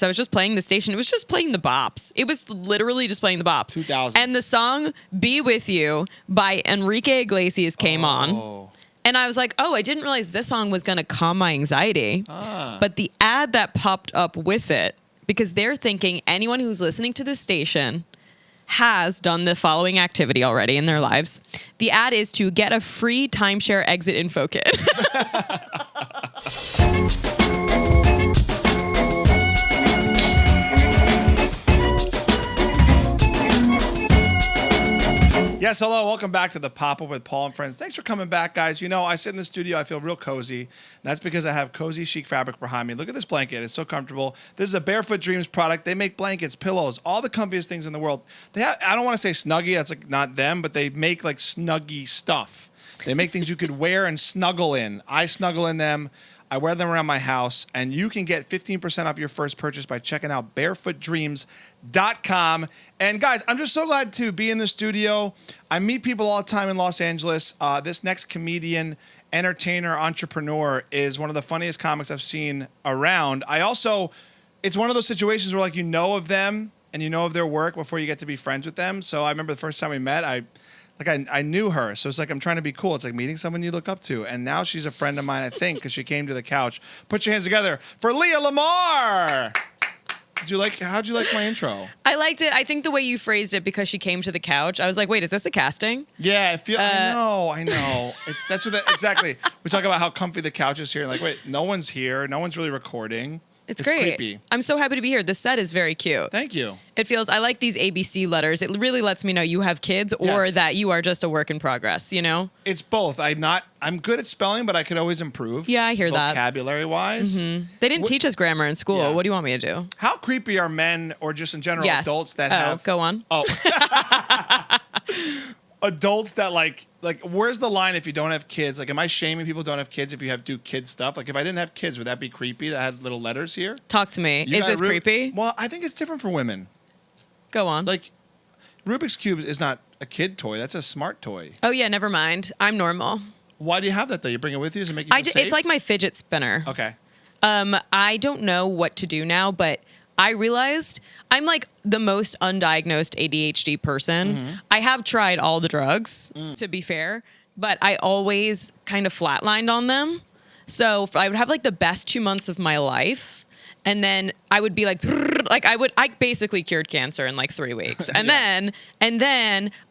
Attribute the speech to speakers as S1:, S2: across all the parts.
S1: I was just playing the station. It was just playing the bops. It was literally just playing the bops.
S2: 2000s.
S1: And the song "Be With You" by Enrique Iglesias came on. And I was like, oh, I didn't realize this song was going to calm my anxiety. But the ad that popped up with it, because they're thinking anyone who's listening to this station has done the following activity already in their lives. The ad is to get a free timeshare exit info kit.
S2: Yes, hello. Welcome back to the Pop-Up with Paul and Friends. Thanks for coming back, guys. You know, I sit in the studio. I feel real cozy. And that's because I have cozy chic fabric behind me. Look at this blanket. It's so comfortable. This is a Barefoot Dreams product. They make blankets, pillows, all the comfiest things in the world. They have, I don't want to say Snuggie. That's like not them, but they make like Snuggie stuff. They make things you could wear and snuggle in. I snuggle in them. I wear them around my house, and you can get 15% off your first purchase by checking out barefootdreams.com. And guys, I'm just so glad to be in the studio. I meet people all the time in Los Angeles. This next comedian, entertainer, entrepreneur is one of the funniest comics I've seen around. It's one of those situations where like you know of them and you know of their work before you get to be friends with them. So I remember the first time we met, I knew her, so it's like I'm trying to be cool. It's like meeting someone you look up to, and now she's a friend of mine, I think, because she came to the couch. Put your hands together for Leah Lamarr. How'd you like my intro?
S1: I liked it. I think the way you phrased it, because she came to the couch, I was like, wait, is this a casting?
S2: Yeah, I know. Exactly. We talk about how comfy the couch is here, and like, wait, no one's here. No one's really recording.
S1: It's great.
S2: Creepy.
S1: I'm so happy to be here. The set is very cute.
S2: Thank you.
S1: It feels, I like these ABC letters. It really lets me know you have kids or that you are just a work in progress, you know?
S2: It's both. I'm good at spelling, but I could always improve.
S1: Yeah, I hear that.
S2: Vocabulary-wise.
S1: Mm-hmm. They didn't teach us grammar in school.
S2: Yeah.
S1: What do you want me to do?
S2: How creepy are men or just in general adults that have...
S1: Go on.
S2: Oh. Adults that like where's the line if you don't have kids? Like, am I shaming people who don't have kids if you do kid stuff? Like, if I didn't have kids, would that be creepy that had little letters here?
S1: Talk to me. Is this creepy?
S2: Well, I think it's different for women.
S1: Go on.
S2: Like, Rubik's Cube is not a kid toy. That's a smart toy.
S1: Oh, yeah, never mind. I'm normal.
S2: Why do you have that, though? You bring it with you? Does it make you feel safe?
S1: It's like my fidget spinner.
S2: Okay.
S1: I don't know what to do now, but I realized I'm like the most undiagnosed ADHD person. Mm-hmm. I have tried all the drugs, to be fair, but I always kind of flatlined on them. So I would have like the best 2 months of my life. And then I would be like I basically cured cancer in like 3 weeks. And then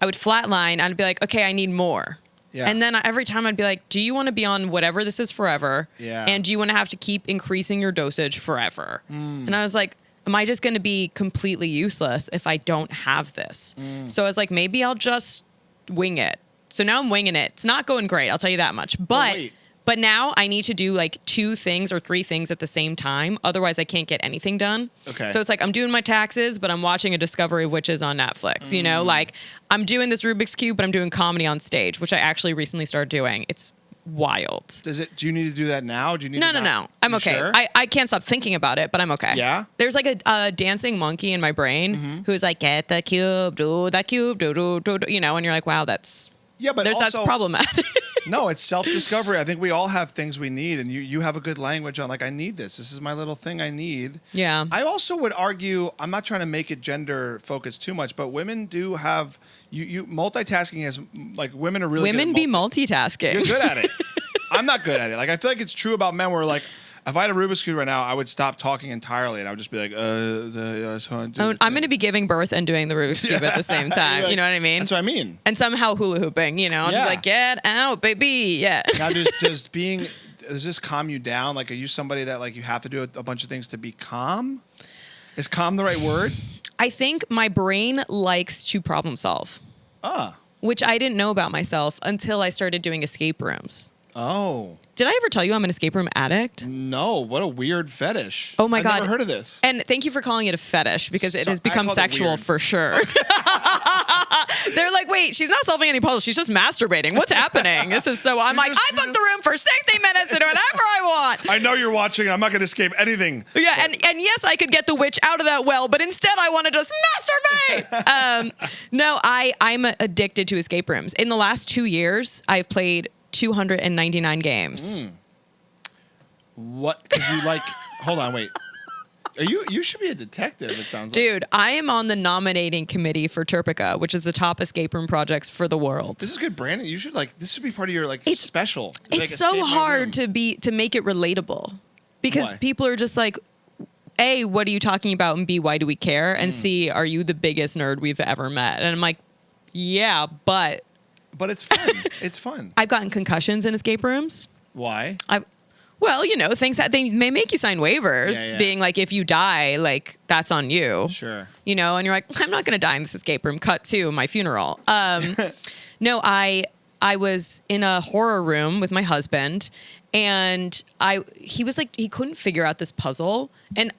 S1: I would flatline. I'd be like, okay, I need more. Yeah. And then every time I'd be like, do you want to be on whatever this is forever? Yeah. And do you want to have to keep increasing your dosage forever? And I was like, am I just going to be completely useless if I don't have this? So I was like, maybe I'll just wing it. So now I'm winging it. It's not going great. I'll tell you that much. But now I need to do like 2 things or 3 things at the same time. Otherwise, I can't get anything done. Okay. So it's like I'm doing my taxes, but I'm watching a Discovery of Witches on Netflix. You know, like I'm doing this Rubik's Cube, but I'm doing comedy on stage, which I actually recently started doing. It's wild.
S2: Do you need to do that now? Do you need
S1: No. I'm okay.
S2: Sure?
S1: I can't stop thinking about it, but I'm okay.
S2: Yeah?
S1: There's like a dancing monkey in my brain who's like, get the cube, do the cube, do, you know, and you're like, wow, that's...
S2: Yeah, but
S1: that's problematic.
S2: No, it's self-discovery. I think we all have things we need, and you have a good language on, like, I need this. This is my little thing I need. Yeah. I also would argue, I'm not trying to make it gender-focused too much, but women do have, you multitasking is, like, women are really
S1: Women be multitasking.
S2: You're good at it. I'm not good at it. Like, I feel like it's true about men where, like, if I had a Rubik's Cube right now, I would stop talking entirely, and I would just be like,
S1: I'm going to be giving birth and doing the Rubik's Cube at the same time. Like, you know what I mean?
S2: That's what I mean.
S1: And somehow hula hooping, you know? I'll be like, get out, baby. Yeah.
S2: Now, does this calm you down? Like, are you somebody that, like, you have to do a bunch of things to be calm? Is calm the right word?
S1: I think my brain likes to problem solve. Which I didn't know about myself until I started doing escape rooms.
S2: Oh.
S1: Did I ever tell you I'm an escape room addict?
S2: No. What a weird fetish.
S1: Oh, my God.
S2: I've never heard of this.
S1: And thank you for calling it a fetish because it has become sexual for sure. They're like, wait, she's not solving any puzzles. She's just masturbating. What's happening? This is so... I'm like, I booked the room for 60 minutes to do whatever I want.
S2: I know you're watching. I'm not going to escape anything.
S1: Yeah, and yes, I could get the witch out of that well, but instead I want to just masturbate. No, I'm addicted to escape rooms. In the last 2 years, I've played 299 games.
S2: What? Because you like... Hold on, wait. You should be a detective, it sounds like.
S1: Dude, I am on the nominating committee for Turpica, which is the top escape room projects for the world.
S2: This is good branding. You should this should be part of your special.
S1: It's so hard to make it relatable because
S2: Why?
S1: people are just like, A, what are you talking about? And B, why do we care? And C, are you the biggest nerd we've ever met? And I'm like, yeah, but
S2: it's fun. It's fun.
S1: I've gotten concussions in escape rooms.
S2: Why?
S1: Well, things that they may make you sign waivers, being like, if you die, like that's on you.
S2: Sure.
S1: And you're like, I'm not going to die in this escape room. Cut to my funeral. No, I was in a horror room with my husband, and he was like, he couldn't figure out this puzzle, and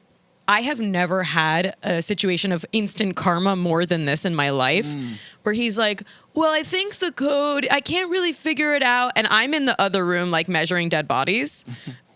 S1: I have never had a situation of instant karma more than this in my life, where he's like, well, I think the code, I can't really figure it out. And I'm in the other room, like measuring dead bodies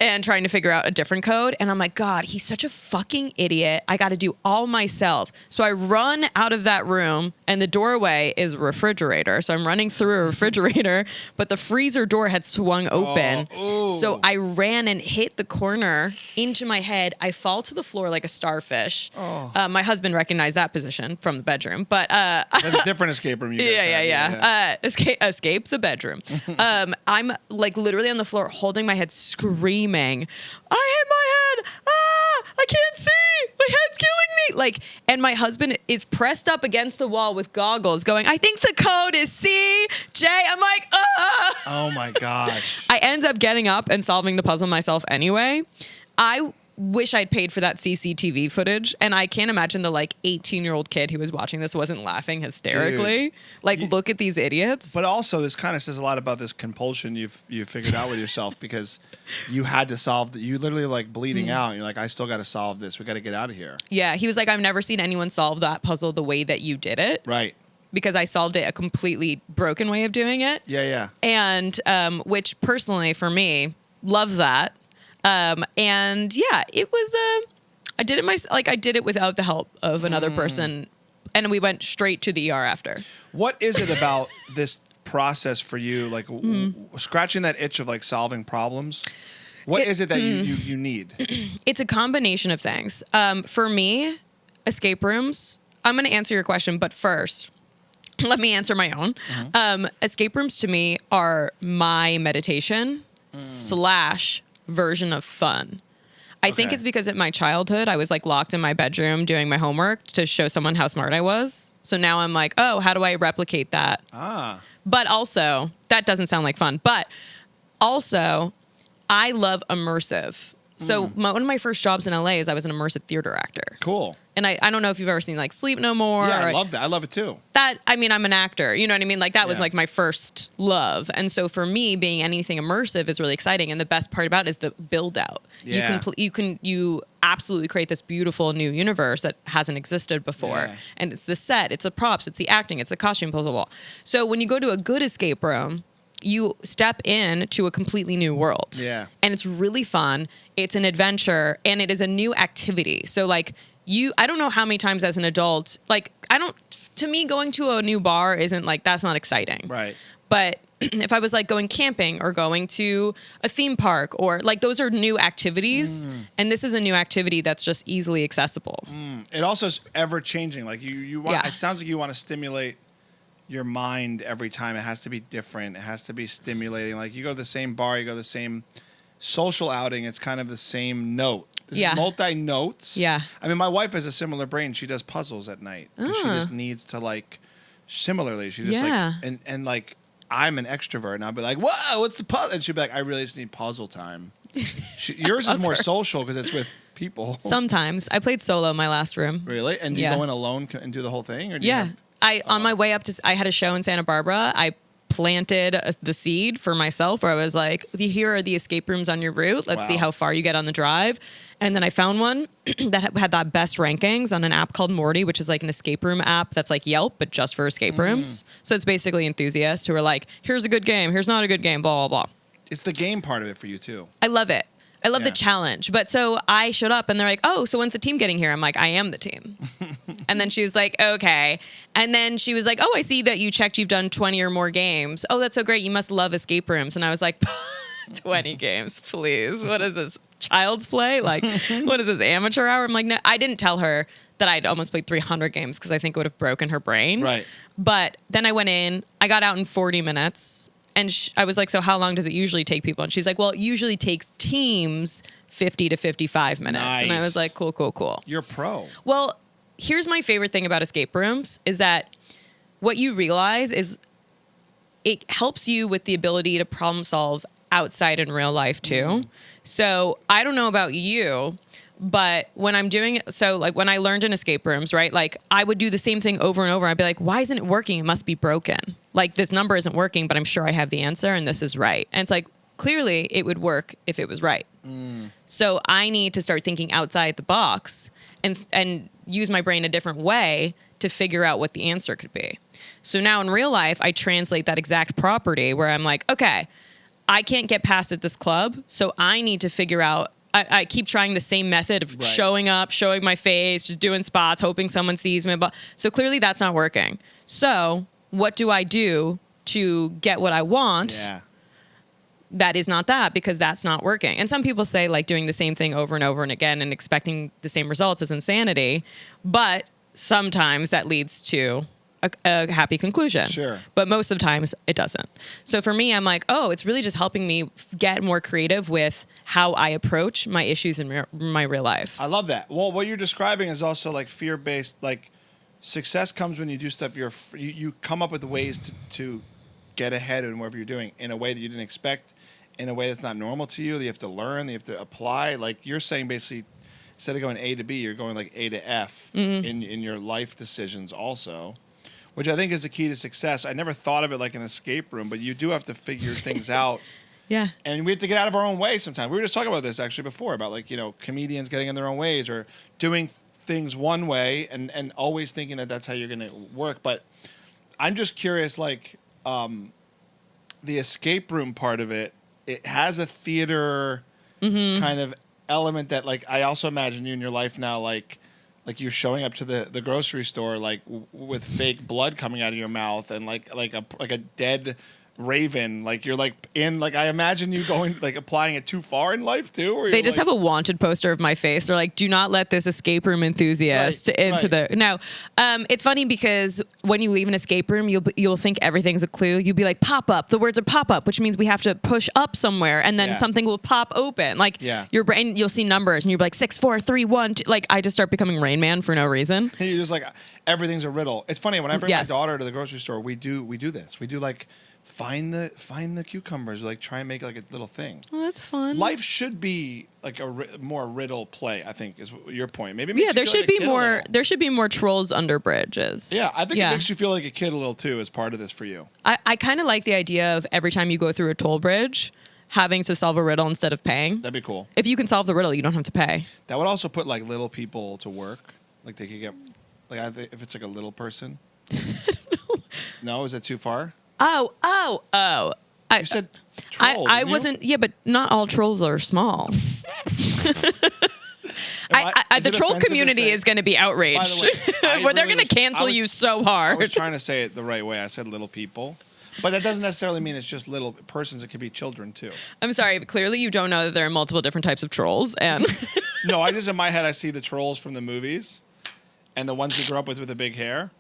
S1: and trying to figure out a different code. And I'm like, God, he's such a fucking idiot. I got to do all myself. So I run out of that room, and the doorway is a refrigerator. So I'm running through a refrigerator, but the freezer door had swung open. So I ran and hit the corner into my head. I fall to the floor like a starfish. My husband recognized that position from the bedroom, but
S2: that's a different escape room. You guys have.
S1: Escape the bedroom. I'm like literally on the floor holding my head, screaming, I hit my head. I can't see. My head's killing me. Like, and my husband is pressed up against the wall with goggles going, I think the code is CJ. I'm like,
S2: Oh my gosh.
S1: I end up getting up and solving the puzzle myself anyway. I wish I'd paid for that CCTV footage, and I can't imagine the 18-year-old kid who was watching this wasn't laughing hysterically. Dude, look at these idiots.
S2: But also, this kind of says a lot about this compulsion you've figured out with yourself, because you had to solve you literally bleeding out, and you're like, I still got to solve this. We got to get out of here.
S1: Yeah, he was like, I've never seen anyone solve that puzzle the way that you did it.
S2: Right.
S1: Because I solved it a completely broken way of doing it.
S2: Yeah.
S1: And which personally for me, love that. And yeah, it was, I did it I did it without the help of another person, and we went straight to the ER after.
S2: What is it about this process for you? Scratching that itch of solving problems. What is it that you need?
S1: It's a combination of things. For me, escape rooms, I'm going to answer your question, but first, let me answer my own. Escape rooms to me are my meditation / version of fun. I think it's because in my childhood, I was locked in my bedroom doing my homework to show someone how smart I was. So now I'm like, oh, how do I replicate that? But also, that doesn't sound like fun. But also, I love immersive. So one of my first jobs in LA is I was an immersive theater actor. Cool. And I don't know if you've ever seen Sleep No More.
S2: Yeah, I love that. I love it too.
S1: I'm an actor. You know what I mean? That was my first love. And so for me, being anything immersive is really exciting. And the best part about it is the build out. Yeah. You absolutely create this beautiful new universe that hasn't existed before. Yeah. And it's the set, it's the props, it's the acting, it's the costume, blah, blah, blah. So when you go to a good escape room, you step into a completely new world. Yeah. And it's really fun. It's an adventure, and it is a new activity. So I don't know how many times as an adult, to me, going to a new bar isn't that's not exciting. Right. But if I was going camping or going to a theme park or those are new activities, and this is a new activity that's just easily accessible.
S2: It also is ever changing. You want, it sounds like you want to stimulate your mind every time. It has to be different. It has to be stimulating. You go to the same bar, you go to the same social outing, it's kind of the same note. This is multi-notes. Yeah. I mean, my wife has a similar brain. She does puzzles at night. She just needs to similarly. She just and I'm an extrovert, and I'll be like, whoa, what's the puzzle? And she'll be like, I really just need puzzle time. Yours is more social because it's with people.
S1: Sometimes. I played solo in my last room.
S2: Really? And do you go in alone and do the whole thing? Or do you have,
S1: on my way up I had a show in Santa Barbara. I planted the seed for myself where I was like, here are the escape rooms on your route. Let's see how far you get on the drive. And then I found one that had that best rankings on an app called Morty, which is an escape room app that's like Yelp, but just for escape rooms. So it's basically enthusiasts who are like, here's a good game, here's not a good game, blah, blah, blah.
S2: It's the game part of it for you too.
S1: I love it. I love the challenge. But so I showed up and they're like, oh, so when's the team getting here? I'm like, I am the team. And then she was like, okay. And then she was like, oh, I see that you checked you've done 20 or more games. Oh, that's so great. You must love escape rooms. And I was like, 20 games, please. What is this? child's play. Like, what is this, amateur hour? I'm like, no, I didn't tell her that I'd almost played 300 games because I think it would have broken her brain.
S2: Right.
S1: But then I went in, I got out in 40 minutes. And I was like, so how long does it usually take people? And she's like, well, it usually takes teams 50 to 55 minutes.
S2: Nice.
S1: And I was like, cool.
S2: You're pro.
S1: Well, here's my favorite thing about escape rooms is that what you realize is it helps you with the ability to problem solve outside in real life too. So I don't know about you, but when I'm doing it, so like when I learned in escape rooms, right? Like I would do the same thing over and over. I'd be like, why isn't it working? It must be broken. Like this number isn't working, but I'm sure I have the answer and this is right. And it's like, clearly it would work if it was right. So I need to start thinking outside the box and use my brain a different way to figure out what the answer could be. So now in real life, I translate that exact property where I'm like, okay, I can't get past at this club, so I need to figure out. I keep trying the same method of showing up, showing my face, just doing spots, hoping someone sees me. But so clearly that's not working. So what do I do to get what I want?
S2: Yeah.
S1: That is not that, because that's not working. And some people say like doing the same thing over and over and again and expecting the same results is insanity. But sometimes that leads to a happy conclusion.
S2: Sure.
S1: But most of the times it doesn't. So for me, I'm like, oh, it's really just helping me get more creative with how I approach my issues in my real life.
S2: I love that. Well, what you're describing is also like fear-based. Like success comes when you do stuff. You come up with ways to get ahead in whatever you're doing in a way that you didn't expect, in a way that's not normal to you. That you have to learn. That you have to apply. Like you're saying, basically, instead of going A to B, you're going like A to F in your life decisions also. Which I think is the key to success. I never thought of it like an escape room, but you do have to figure things out.
S1: Yeah.
S2: And we have to get out of our own way sometimes. We were just talking about this actually before, about like, comedians getting in their own ways or doing things one way and always thinking that that's how you're going to work. But I'm just curious, like the escape room part of it, it has a theater kind of element that like I also imagine you in your life now, like you're showing up to the grocery store like with fake blood coming out of your mouth and like a dead raven, like you're like in like I imagine you going like applying it too far in life too. Or
S1: they just have a wanted poster of my face. They're like, do not let this escape room enthusiast into the. Now, it's funny because when you leave an escape room, you'll think everything's a clue. You'll be like pop up. The words are pop up, which means we have to push up somewhere, and then something will pop open. Like your brain, you'll see numbers, and you're like 6, 4, 3, 1. 2. Like I just start becoming Rain Man for no reason.
S2: You're just like everything's a riddle. It's funny when I bring my daughter to the grocery store. We do this. We do like. Find the cucumbers, like try and make like a little thing.
S1: Well, that's fun.
S2: Life should be like more riddle play, I think is your point. Maybe
S1: there should be more. There should be more trolls under bridges.
S2: Yeah, I think it makes you feel like a kid a little too as part of this for you.
S1: I kind of like the idea of every time you go through a toll bridge, having to solve a riddle instead of paying.
S2: That'd be cool.
S1: If you can solve the riddle, you don't have to pay.
S2: That would also put like little people to work. Like they could get like if it's like a little person. I don't know. No, is that too far?
S1: Oh.
S2: You said troll.
S1: I wasn't. Yeah, but not all trolls are small. The troll community is going to be outraged. But they're going to cancel you so hard.
S2: I was trying to say it the right way. I said little people. But that doesn't necessarily mean it's just little persons. It could be children, too. I'm
S1: sorry, but clearly you don't know that there are multiple different types of trolls. And
S2: no, I just, in my head, I see the trolls from the movies and the ones you grew up with the big hair.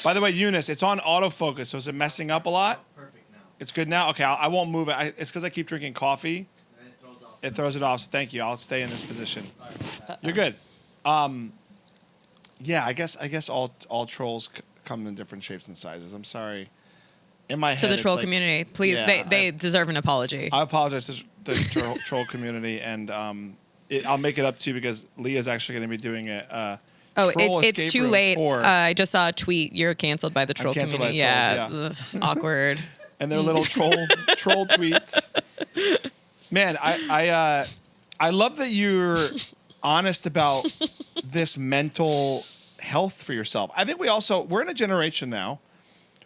S2: By the way, Eunice, it's on autofocus, so is it messing up a lot?
S3: Perfect now.
S2: It's good now? Okay, I won't move it. It's because I keep drinking coffee.
S3: And it throws off.
S2: It throws it off, so thank you. I'll stay in this position. You're good. Yeah, I guess all trolls come in different shapes and sizes. I'm sorry. In my head,
S1: so the troll community, please, they deserve an apology.
S2: I apologize to the troll community, and I'll make it up to you because Leah's actually going to be doing a
S1: it's too late. I just saw a tweet. You're canceled by the troll community.
S2: Trolls,
S1: Awkward.
S2: And their little troll tweets. Man, I love that you're honest about this mental health for yourself. I think we're in a generation now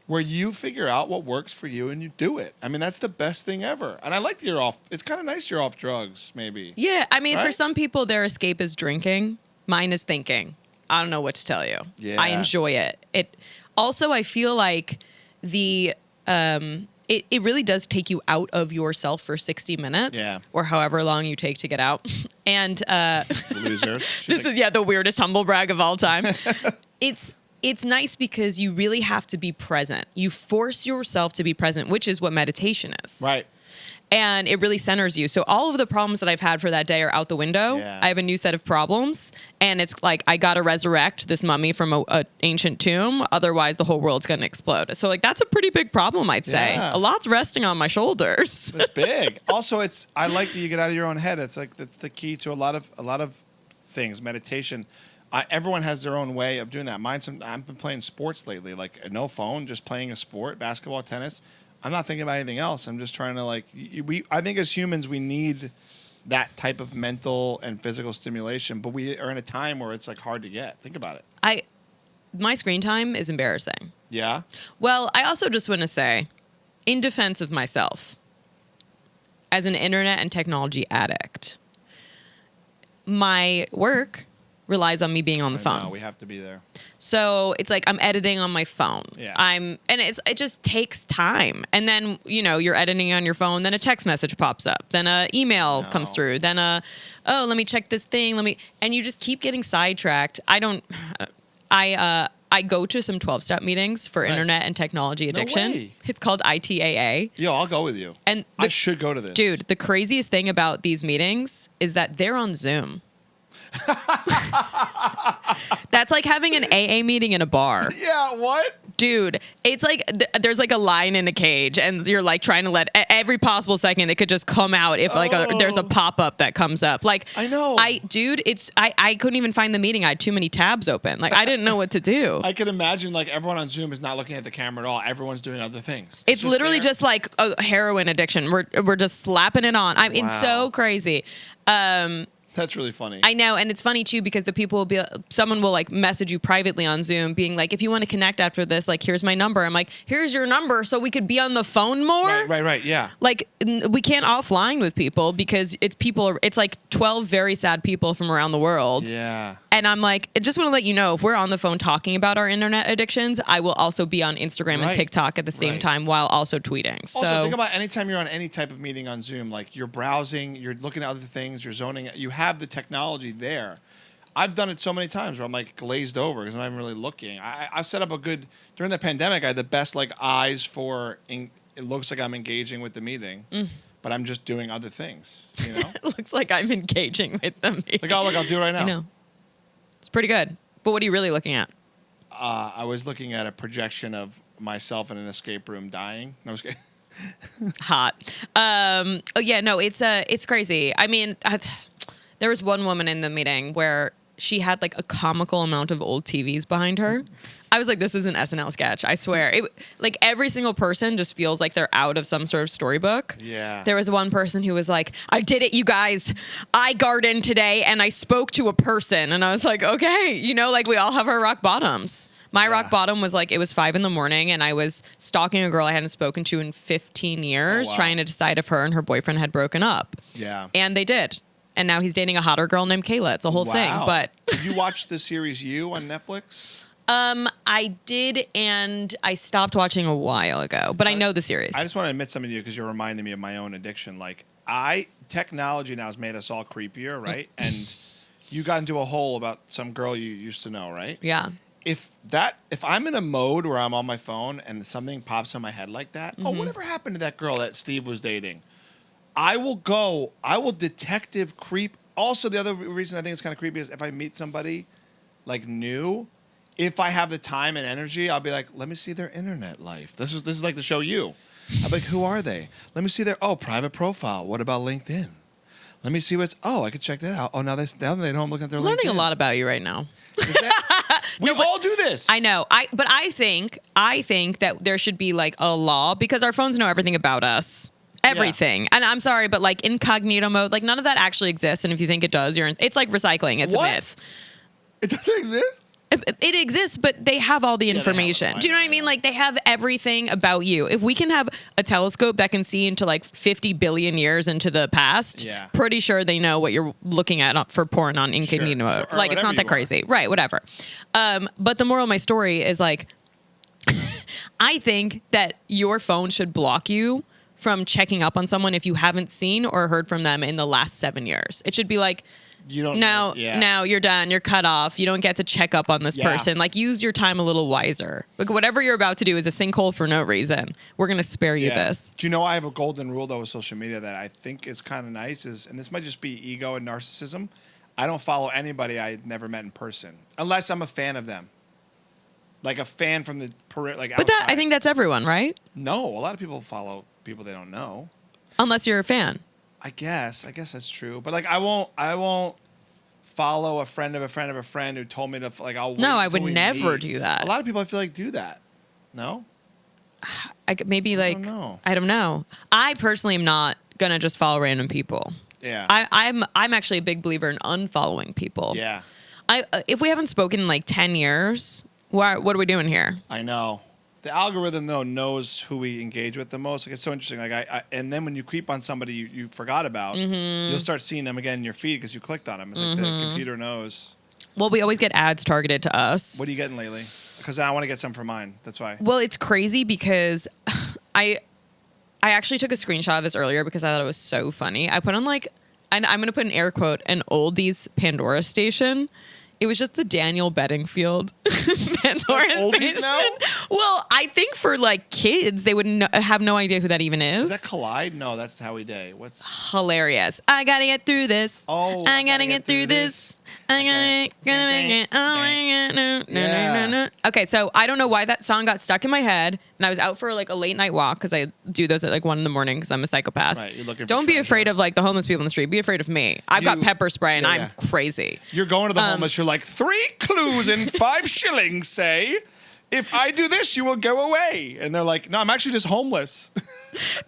S2: where you figure out what works for you and you do it. I mean, that's the best thing ever. And I like that you're off. It's kind of nice you're off drugs, maybe.
S1: Yeah, I mean, for some people, their escape is drinking. Mine is thinking. I don't know what to tell you. Yeah. I enjoy it. Also, I feel like the it really does take you out of yourself for 60 minutes or however long you take to get out. And
S2: losers.
S1: This is the weirdest humble brag of all time. It's nice because you really have to be present. You force yourself to be present, which is what meditation is.
S2: Right.
S1: And it really centers you. So all of the problems that I've had for that day are out the window.
S2: Yeah.
S1: I have a new set of problems. And it's like, I got to resurrect this mummy from a ancient tomb. Otherwise, the whole world's going to explode. So like, that's a pretty big problem, I'd say.
S2: Yeah.
S1: A lot's resting on my shoulders.
S2: That's big. Also, I like that you get out of your own head. It's like that's the key to a lot of things. Meditation. Everyone has their own way of doing that. I've been playing sports lately, like no phone, just playing a sport, basketball, tennis. I'm not thinking about anything else. I'm just trying to I think as humans, we need that type of mental and physical stimulation, but we are in a time where it's like hard to get. Think about it.
S1: My screen time is embarrassing.
S2: Yeah.
S1: Well, I also just want to say, in defense of myself, as an internet and technology addict, my work relies on me being on the phone.
S2: No, we have to be there.
S1: So it's like I'm editing on my phone.
S2: Yeah.
S1: It just takes time. And then, you're editing on your phone, then a text message pops up, then an email comes through, then let me check this thing, and you just keep getting sidetracked. I go to some 12-step meetings for internet and technology addiction.
S2: No way.
S1: It's called ITAA.
S2: Yo, I'll go with you.
S1: And
S2: I should go to this.
S1: Dude, the craziest thing about these meetings is that they're on Zoom. That's like having an AA meeting in a bar.
S2: Yeah, what?
S1: Dude, it's like there's like a lion in a cage, and you're like trying to let every possible second it could just come out if there's a pop-up that comes up. Like,
S2: I know.
S1: I couldn't even find the meeting. I had too many tabs open. Like, I didn't know what to do.
S2: I can imagine like everyone on Zoom is not looking at the camera at all. Everyone's doing other things.
S1: It's literally just like a heroin addiction. We're just slapping it on. It's so crazy.
S2: That's really funny.
S1: I know, and it's funny too because someone will like message you privately on Zoom, being like, "If you want to connect after this, like, here's my number." I'm like, "Here's your number, so we could be on the phone more."
S2: Right. Yeah.
S1: Like, we can't offline with people because it's like 12 very sad people from around the world.
S2: Yeah.
S1: And I'm like, I just want to let you know, if we're on the phone talking about our internet addictions, I will also be on Instagram and TikTok at the same time while also tweeting.
S2: Also, think about anytime you're on any type of meeting on Zoom, like you're browsing, you're looking at other things, you're zoning. You have the technology there. I've done it so many times where I'm like glazed over because I'm not even really looking. I've set up during the pandemic, I had the best like eyes for, it looks like I'm engaging with the meeting. But I'm just doing other things,
S1: It looks like I'm engaging with them.
S2: Like, oh, look, I'll do it right now.
S1: I know. It's pretty good. But what are you really looking at?
S2: I was looking at a projection of myself in an escape room dying. No, I was kidding.
S1: Hot. It's crazy. I mean, there was one woman in the meeting where she had like a comical amount of old TVs behind her. I was like, this is an SNL sketch, I swear. Like every single person just feels like they're out of some sort of storybook.
S2: Yeah.
S1: There was one person who was like, I did it, you guys. I gardened today and I spoke to a person. And I was like, okay, like we all have our rock bottoms. My rock bottom was like, it was 5 a.m. and I was stalking a girl I hadn't spoken to in 15 years, trying to decide if her and her boyfriend had broken up.
S2: Yeah.
S1: And they did. And now he's dating a hotter girl named Kayla. It's a whole thing. But
S2: did you watch the series You on Netflix?
S1: I did, and I stopped watching a while ago. But I know the series.
S2: I just want to admit something to you because you're reminding me of my own addiction. Like technology now has made us all creepier, right? And you got into a hole about some girl you used to know, right?
S1: Yeah.
S2: If I'm in a mode where I'm on my phone and something pops in my head like that, oh, whatever happened to that girl that Steve was dating? I will detective creep. Also, the other reason I think it's kind of creepy is if I meet somebody like new, if I have the time and energy, I'll be like, let me see their internet life. This is like the show You. I'm like, who are they? Let me see their private profile. What about LinkedIn? Let me see I could check that out. Oh, now they know I'm looking at their LinkedIn.
S1: Learning a lot about you right now.
S2: We all do this.
S1: I know. But I think that there should be like a law because our phones know everything about us. Everything. Yeah. And I'm sorry, but like incognito mode, like none of that actually exists. And if you think it does, it's like recycling. It's a myth.
S2: It doesn't exist?
S1: It exists, but they have all the information. Do you know what I mean? Like they have everything about you. If we can have a telescope that can see into like 50 billion years into the past, pretty sure they know what you're looking at for porn on incognito mode. Like it's not that crazy. Right, whatever. But the moral of my story is like, I think that your phone should block you from checking up on someone if you haven't seen or heard from them in the last 7 years. It should be like,
S2: You don't
S1: now you're done. You're cut off. You don't get to check up on this person. Like, use your time a little wiser. Like, whatever you're about to do is a sinkhole for no reason. We're going to spare you this.
S2: Do you know I have a golden rule, though, with social media that I think is kind of nice, and this might just be ego and narcissism. I don't follow anybody I never met in person unless I'm a fan of them. Like a fan from the like outside.
S1: But I think that's everyone, right?
S2: No, a lot of people follow people they don't know.
S1: Unless you're a fan.
S2: I guess that's true. But like I won't follow a friend of a friend of a friend who told me to like I'll wait
S1: I would
S2: until we
S1: never
S2: meet.
S1: do that.
S2: A lot of people I feel like do that. No?
S1: I don't know. I personally am not gonna just follow random people.
S2: Yeah.
S1: I'm actually a big believer in unfollowing people.
S2: Yeah.
S1: If we haven't spoken in like 10 years, what are we doing here?
S2: I know. The algorithm though knows who we engage with the most. Like it's so interesting. Like and then when you creep on somebody you forgot about, you'll start seeing them again in your feed because you clicked on them. It's like the computer knows.
S1: Well, we always get ads targeted to us.
S2: What are you getting lately? Because I want to get some for mine. That's why.
S1: Well, it's crazy because I actually took a screenshot of this earlier because I thought it was so funny. I put on like, and I'm going to put an air quote, an oldies Pandora station. It was just the Daniel Bedingfield Pandora
S2: oldies
S1: station.
S2: now?
S1: Well, I think for like kids, they would have no idea who that even is.
S2: Is that Collide? No, that's Howie Day. What's
S1: hilarious? I gotta get through this.
S2: Oh,
S1: I gotta get through this. I gotta make it. Oh my God. No. Okay, so I don't know why that song got stuck in my head, and I was out for like a late night walk because I do those at like 1 a.m. because I'm a psychopath.
S2: Right, you're looking for
S1: don't be
S2: treasure.
S1: afraid of like the homeless people in the street. Be afraid of me. I've got pepper spray and I'm crazy.
S2: You're going to the homeless. You're like 3 clues and 5 shillings. Say, if I do this, you will go away. And they're like, no, I'm actually just homeless.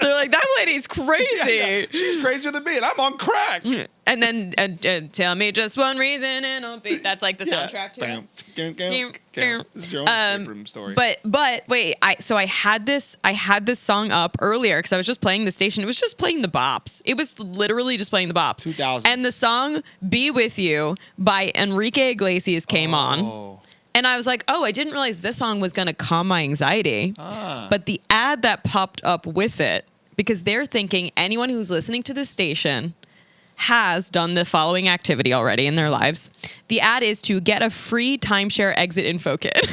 S1: They're like, that lady's crazy.
S2: Yeah. She's crazier than me, and I'm on crack.
S1: And then tell me just one reason, and I'll be. That's like the soundtrack to it.
S2: This is your own escape room story.
S1: But wait, I had this song up earlier because I was just playing the station. It was just playing the bops. It was literally just playing the bops.
S2: 2000s.
S1: And the song "Be With You" by Enrique Iglesias came on. And I was like, oh, I didn't realize this song was going to calm my anxiety. But the ad that popped up with it, because they're thinking anyone who's listening to this station has done the following activity already in their lives. The ad is to get a free timeshare exit info kit.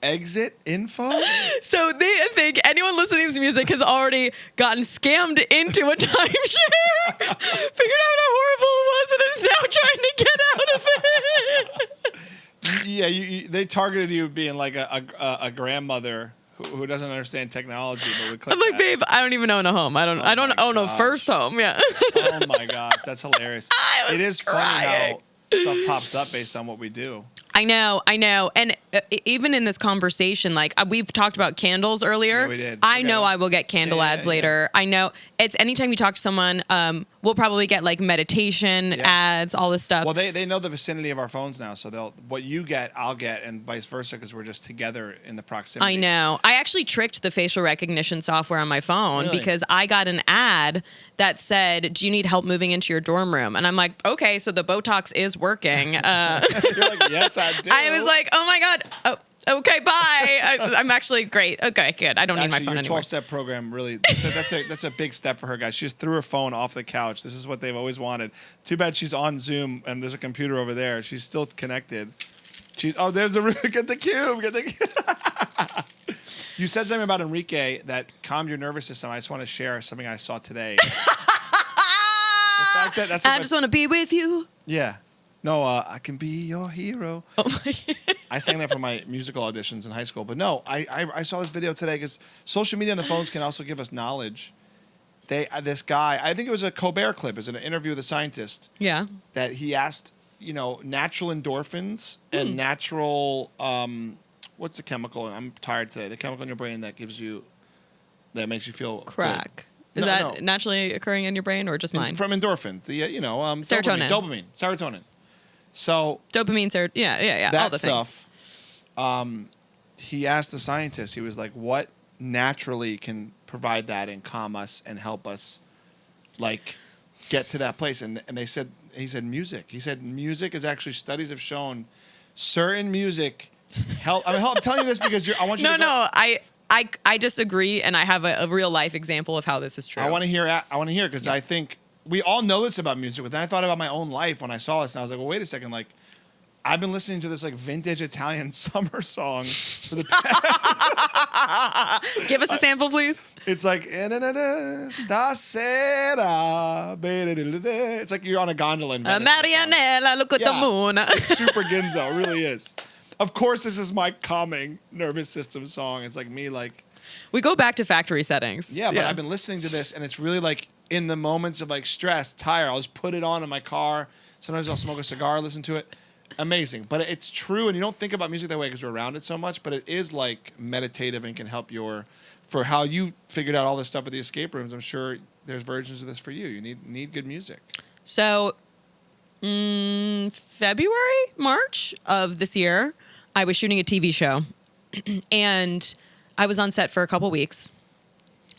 S2: Exit info?
S1: So they think anyone listening to this music has already gotten scammed into a timeshare, figured out how horrible it was, and is now trying to get out of it.
S2: Yeah, they targeted you being like a grandmother who doesn't understand technology. But would click
S1: I'm like,
S2: that.
S1: babe, I don't even own a home. I don't own a first home. Yeah.
S2: Oh my gosh, that's hilarious. It is funny how stuff pops up based on what we do.
S1: I know. And even in this conversation, like we've talked about candles earlier.
S2: Yeah, we did.
S1: I know I will get candle ads later. I know it's anytime you talk to someone, we'll probably get like meditation ads, all this stuff.
S2: Well, they know the vicinity of our phones now, so what you get, I'll get, and vice versa, because we're just together in the proximity.
S1: I know. I actually tricked the facial recognition software on my phone because I got an ad that said, "Do you need help moving into your dorm room?" And I'm like, okay, so the Botox is working.
S2: You're like, yes, I do.
S1: I was like, oh my God. Oh, okay, bye. I'm actually great. Okay, good. I don't need my phone anymore.
S2: Your 12-step program really, that's a big step for her, guys. She just threw her phone off the couch. This is what they've always wanted. Too bad she's on Zoom and there's a computer over there. She's still connected. There's get the cube. You said something about Enrique that calmed your nervous system. I just want to share something I saw today. The fact that I
S1: just want to be with you.
S2: Yeah. No, I can be your hero. Oh my God. I sang that for my musical auditions in high school. But no, I saw this video today because social media on the phones can also give us knowledge. This guy, I think it was a Colbert clip, it was an interview with a scientist. Yeah. That he asked, natural endorphins and natural, what's the chemical? I'm tired today. The chemical in your brain that makes you feel
S1: crack. Good. Is that naturally occurring in your brain or just mine?
S2: From endorphins. The,
S1: serotonin.
S2: Dopamine. Serotonin. So
S1: dopamine, yeah,
S2: that
S1: all the
S2: stuff. He asked the scientist. He was like, "What naturally can provide that and calm us and help us, like, get to that place?" And he said music. He said music is actually studies have shown certain music I'm telling you this because I want you to
S1: No, I disagree, and I have a real life example of how this is true.
S2: I want to hear because I think we all know this about music, but then I thought about my own life when I saw this, and I was like, well, wait a second, like, I've been listening to this like vintage Italian summer song for the
S1: Give us a sample, please.
S2: It's like stasera. It's like you're on a gondola in Venice.
S1: Marianella, look at the moon.
S2: It's super Ginzo, it really is. Of course, this is my calming nervous system song. It's like me, like
S1: we go back to factory settings.
S2: Yeah, but I've been listening to this, and it's really like in the moments of like stress, tired. I'll just put it on in my car. Sometimes I'll smoke a cigar, listen to it. Amazing, but it's true, and you don't think about music that way because we're around it so much. But it is like meditative and can help for how you figured out all this stuff with the escape rooms. I'm sure there's versions of this for you. You need good music.
S1: So, March of this year, I was shooting a TV show, and I was on set for a couple weeks,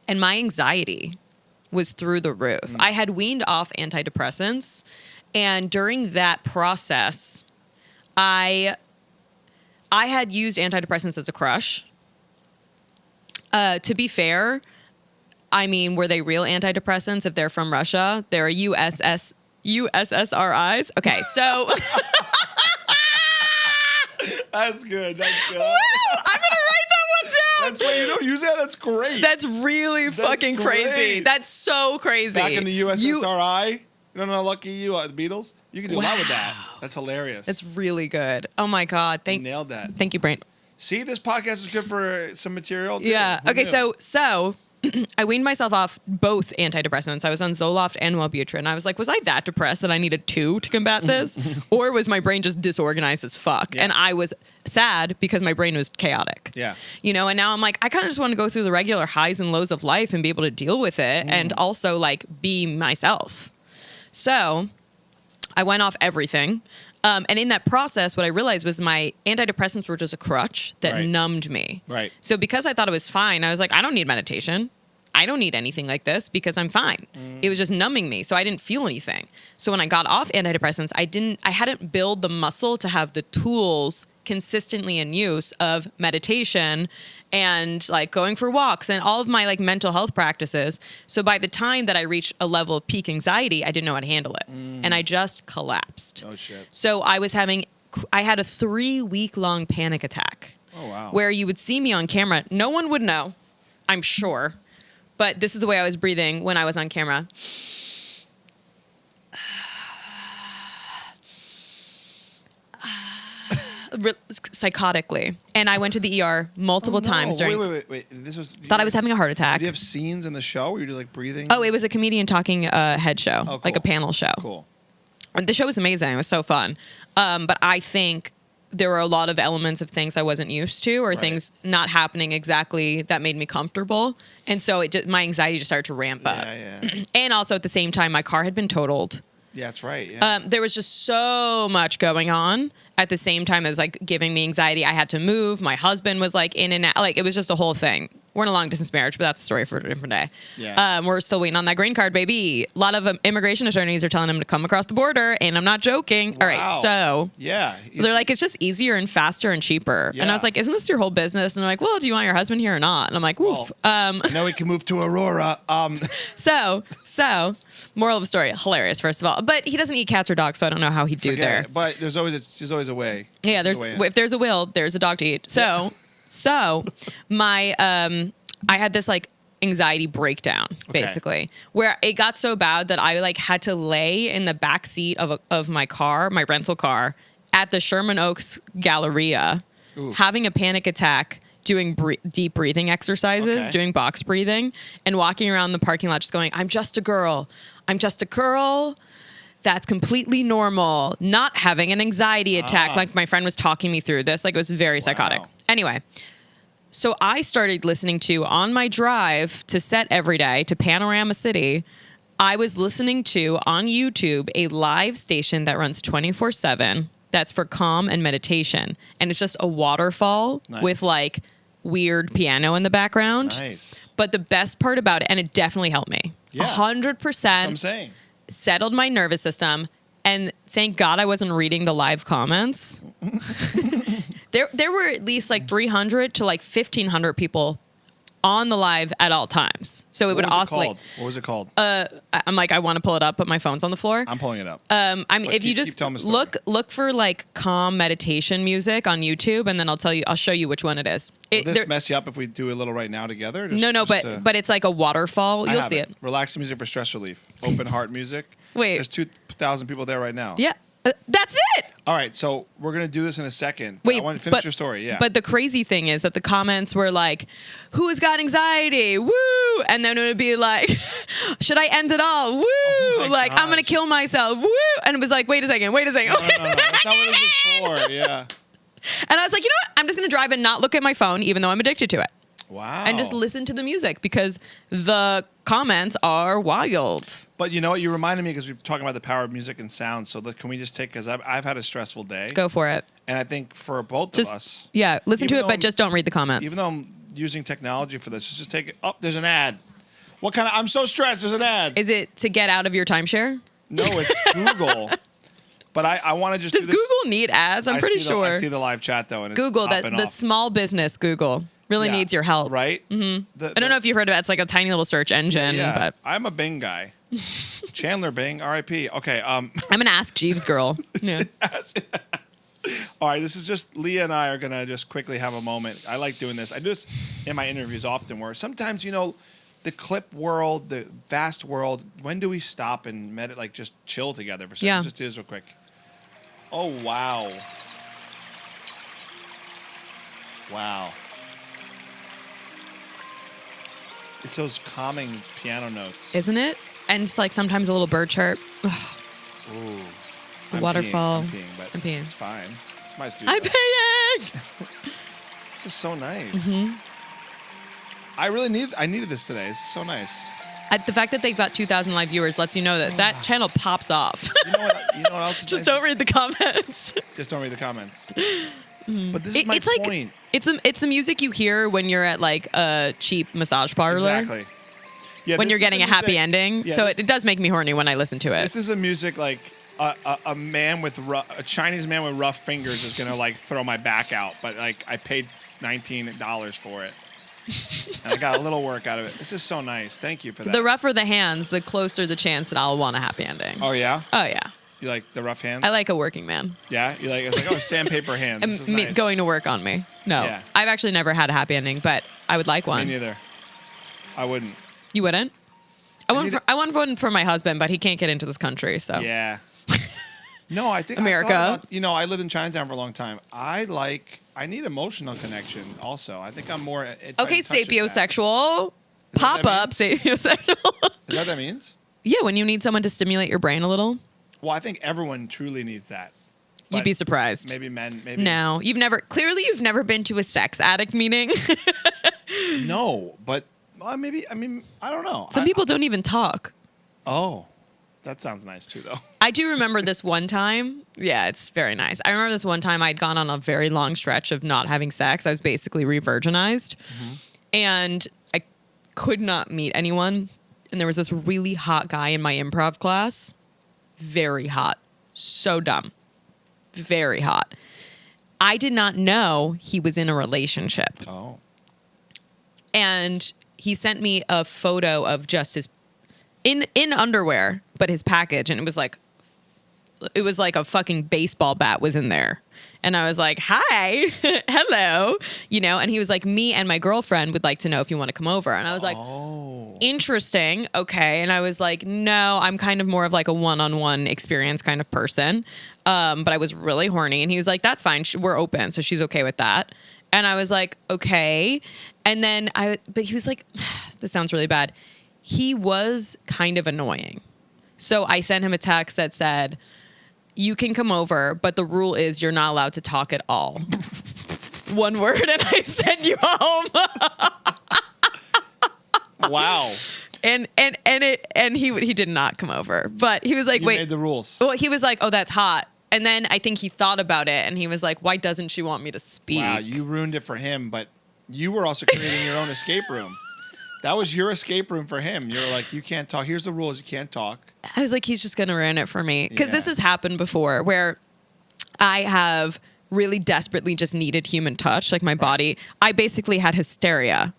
S1: and my anxiety was through the roof. I had weaned off antidepressants, and during that process, I had used antidepressants as a crush. To be fair, I mean, were they real antidepressants? If they're from Russia, they're USSRIs. Okay, so
S2: That's good.
S1: Wow, I'm gonna write that one down.
S2: That's why you don't use that. That's great.
S1: That's really fucking crazy.
S2: Great.
S1: That's so crazy.
S2: Back in the USSRI. No, lucky you, the Beatles. You can do a lot with that. That's hilarious.
S1: That's really good. Oh my God.
S2: You nailed that.
S1: Thank you, Brain.
S2: See, this podcast is good for some material too.
S1: Yeah.
S2: Who
S1: Okay.
S2: knew?
S1: So I weaned myself off both antidepressants. I was on Zoloft and Wellbutrin. I was like, was I that depressed that I needed two to combat this? Or was my brain just disorganized as fuck?
S2: Yeah.
S1: And I was sad because my brain was chaotic.
S2: Yeah.
S1: You know, and now I'm like, I kind of just want to go through the regular highs and lows of life and be able to deal with it and also like be myself. So I went off everything. And in that process, what I realized was my antidepressants were just a crutch that numbed me.
S2: Right.
S1: So because I thought it was fine, I was like, I don't need meditation. I don't need anything like this because I'm fine. It was just numbing me. So I didn't feel anything. So when I got off antidepressants, I hadn't built the muscle to have the tools consistently in use of meditation and like going for walks and all of my like mental health practices. So by the time that I reached a level of peak anxiety, I didn't know how to handle it. And I just collapsed.
S2: Oh shit.
S1: So I had a 3-week-long panic attack.
S2: Oh wow.
S1: Where you would see me on camera. No one would know, I'm sure. But this is the way I was breathing when I was on camera. Psychotically. And I went to the ER multiple times during.
S2: Wait. This was.
S1: Thought I was having a heart attack.
S2: Did you have scenes in the show where you're just like breathing?
S1: Oh, it was a comedian talking head show,
S2: cool.
S1: like a panel show.
S2: Cool.
S1: And the show was amazing. It was so fun. But I think there were a lot of elements of things I wasn't used to or things not happening exactly that made me comfortable. And so my anxiety just started to ramp up.
S2: Yeah.
S1: And also at the same time, my car had been totaled.
S2: Yeah, that's right. Yeah.
S1: There was just so much going on at the same time as like giving me anxiety. I had to move. My husband was like in and out. Like it was just a whole thing. We're in a long distance marriage, but that's a story for a different day.
S2: Yeah.
S1: We're still waiting on that green card, baby. A lot of immigration attorneys are telling him to come across the border, and I'm not joking.
S2: Wow.
S1: All right, so
S2: yeah,
S1: they're like, it's just easier and faster and cheaper.
S2: Yeah.
S1: And I was like, isn't this your whole business? And they're like, well, do you want your husband here or not? And I'm like, woof.
S2: Now we can move to Aurora.
S1: So, moral of the story, hilarious, first of all. But he doesn't eat cats or dogs, so I don't know how he'd do there.
S2: But there's always a way.
S1: Yeah, if there's a will, there's a dog to eat. So my I had this like anxiety breakdown basically where it got so bad that I like had to lay in the back seat of my car, my rental car, at the Sherman Oaks Galleria, having a panic attack, doing deep breathing exercises, doing box breathing, and walking around the parking lot just going, I'm just a girl. I'm just a girl. That's completely normal. Not having an anxiety attack. Like my friend was talking me through this. Like it was very psychotic. Anyway, so I started listening to, on my drive to set every day to Panorama City, I was listening to on YouTube a live station that runs 24/7. That's for calm and meditation. And it's just a waterfall with like weird piano in the background.
S2: Nice.
S1: But the best part about it, and it definitely helped me. 100%.
S2: That's what I'm saying.
S1: Settled my nervous system, and thank God I wasn't reading the live comments. There were at least like 300 to like 1,500 people on the live at all times. So it would oscillate.
S2: What was it called?
S1: I'm like, I want to pull it up, but my phone's on the floor.
S2: I'm pulling it up.
S1: If you just look for like calm meditation music on YouTube, and then I'll show you which one it is.
S2: Will this mess you up if we do a little right now together?
S1: But it's like a waterfall. You'll see it.
S2: Relaxing music for stress relief. Open heart music.
S1: Wait.
S2: There's 2,000 people there right now.
S1: Yeah. That's it.
S2: All right, so we're going to do this in a second.
S1: Wait,
S2: I want to finish your story, yeah.
S1: But the crazy thing is that the comments were like, who's got anxiety? Woo! And then it would be like, should I end it all? Woo! Like, gosh. I'm going to kill myself. Woo! And it was like, wait a second.
S2: No. That's not what this is for, yeah.
S1: And I was like, you know what? I'm just going to drive and not look at my phone, even though I'm addicted to it.
S2: Wow.
S1: And just listen to the music because the comments are wild.
S2: But you know what? You reminded me because we were talking about the power of music and sound. So can we just take, because I've had a stressful day.
S1: Go for it.
S2: And I think for both of us.
S1: Yeah, listen to it, but just don't read the comments.
S2: Even though I'm using technology for this, just take it. Oh, there's an ad. What kind of, I'm so stressed. There's an ad.
S1: Is it to get out of your timeshare?
S2: No, it's Google. But I want to just
S1: Does Google need ads? I'm pretty sure.
S2: I see the live chat though. And
S1: Google,
S2: it's
S1: the small business Google. Really needs your help.
S2: Right?
S1: Mm-hmm. I don't know if you've heard of it. It's like a tiny little search engine.
S2: Yeah.
S1: But
S2: I'm a Bing guy. Chandler Bing, R.I.P. Okay.
S1: I'm an Ask Jeeves girl. Yeah.
S2: All right. This is just, Leah and I are going to just quickly have a moment. I like doing this. I do this in my interviews often where sometimes, the clip world, the vast world, when do we stop and just chill together for a second?
S1: Yeah.
S2: Just do this real quick. Oh, wow. Wow. It's those calming piano notes.
S1: Isn't it? And just like sometimes a little bird chirp.
S2: Ooh.
S1: The waterfall.
S2: I'm peeing, but it's fine. It's my studio.
S1: I'm paying!
S2: This is so nice.
S1: Mm-hmm.
S2: I needed this today. This is so nice.
S1: The fact that they've got 2,000 live viewers lets you know that channel pops off.
S2: You know what else is
S1: Just
S2: nice?
S1: Don't read the comments.
S2: Just don't read the comments. But this is my point.
S1: It's the music you hear when you're at like a cheap massage parlor.
S2: Exactly. Yeah,
S1: when you're getting a happy ending.
S2: Yeah,
S1: so it does make me horny when I listen to it.
S2: This is a music like a man with a Chinese man with rough fingers is gonna like throw my back out, but like I paid $19 for it. And I got a little work out of it. This is so nice. Thank you for that.
S1: The rougher the hands, the closer the chance that I'll want a happy ending.
S2: Oh yeah?
S1: Oh yeah.
S2: You like the rough hands?
S1: I like a working man.
S2: Yeah? You like it's like sandpaper hands. This is nice.
S1: Going to work on me. No.
S2: Yeah.
S1: I've actually never had a happy ending, but I would like one.
S2: Me neither. I wouldn't.
S1: You wouldn't? I want one for my husband, but he can't get into this country, so.
S2: Yeah. No, I think
S1: America.
S2: I lived in Chinatown for a long time. I need emotional connection also. I think I'm more
S1: okay, sapiosexual. Pop up sapiosexual.
S2: Is that what that means?
S1: Yeah, when you need someone to stimulate your brain a little.
S2: Well, I think everyone truly needs that.
S1: You'd be surprised.
S2: Maybe men. Maybe
S1: no. You've never been to a sex addict meeting.
S2: No, but maybe. I mean, I don't know.
S1: Some people don't even talk.
S2: Oh, that sounds nice too, though.
S1: I do remember this one time. Yeah, it's very nice. I remember this one time I'd gone on a very long stretch of not having sex. I was basically re-virginized, and I could not meet anyone. And there was this really hot guy in my improv class. Very hot. So dumb. Very hot. I did not know he was in a relationship.
S2: Oh.
S1: And he sent me a photo of just his in underwear, but his package, and it was like a fucking baseball bat was in there. And I was like, hi, hello, and he was like, me and my girlfriend would like to know if you want to come over. And I was like, interesting. Okay. And I was like, no, I'm kind of more of like a one-on-one experience kind of person. But I was really horny. And he was like, that's fine. We're open. So she's okay with that. And I was like, okay. And then but he was like, this sounds really bad. He was kind of annoying. So I sent him a text that said, you can come over, but the rule is you're not allowed to talk at all. One word, and I sent you home.
S2: Wow.
S1: And he did not come over, but he was like,
S2: wait, made the rules.
S1: Well, he was like, oh, that's hot. And then I think he thought about it, and he was like, why doesn't she want me to speak?
S2: Wow, you ruined it for him, but you were also creating your own escape room. That was your escape room for him. You're like, you can't talk. Here's the rules. You can't talk. I
S1: was like, he's just going to ruin it for me. Because this has happened before where I have really desperately just needed human touch. Like my body, I basically had hysteria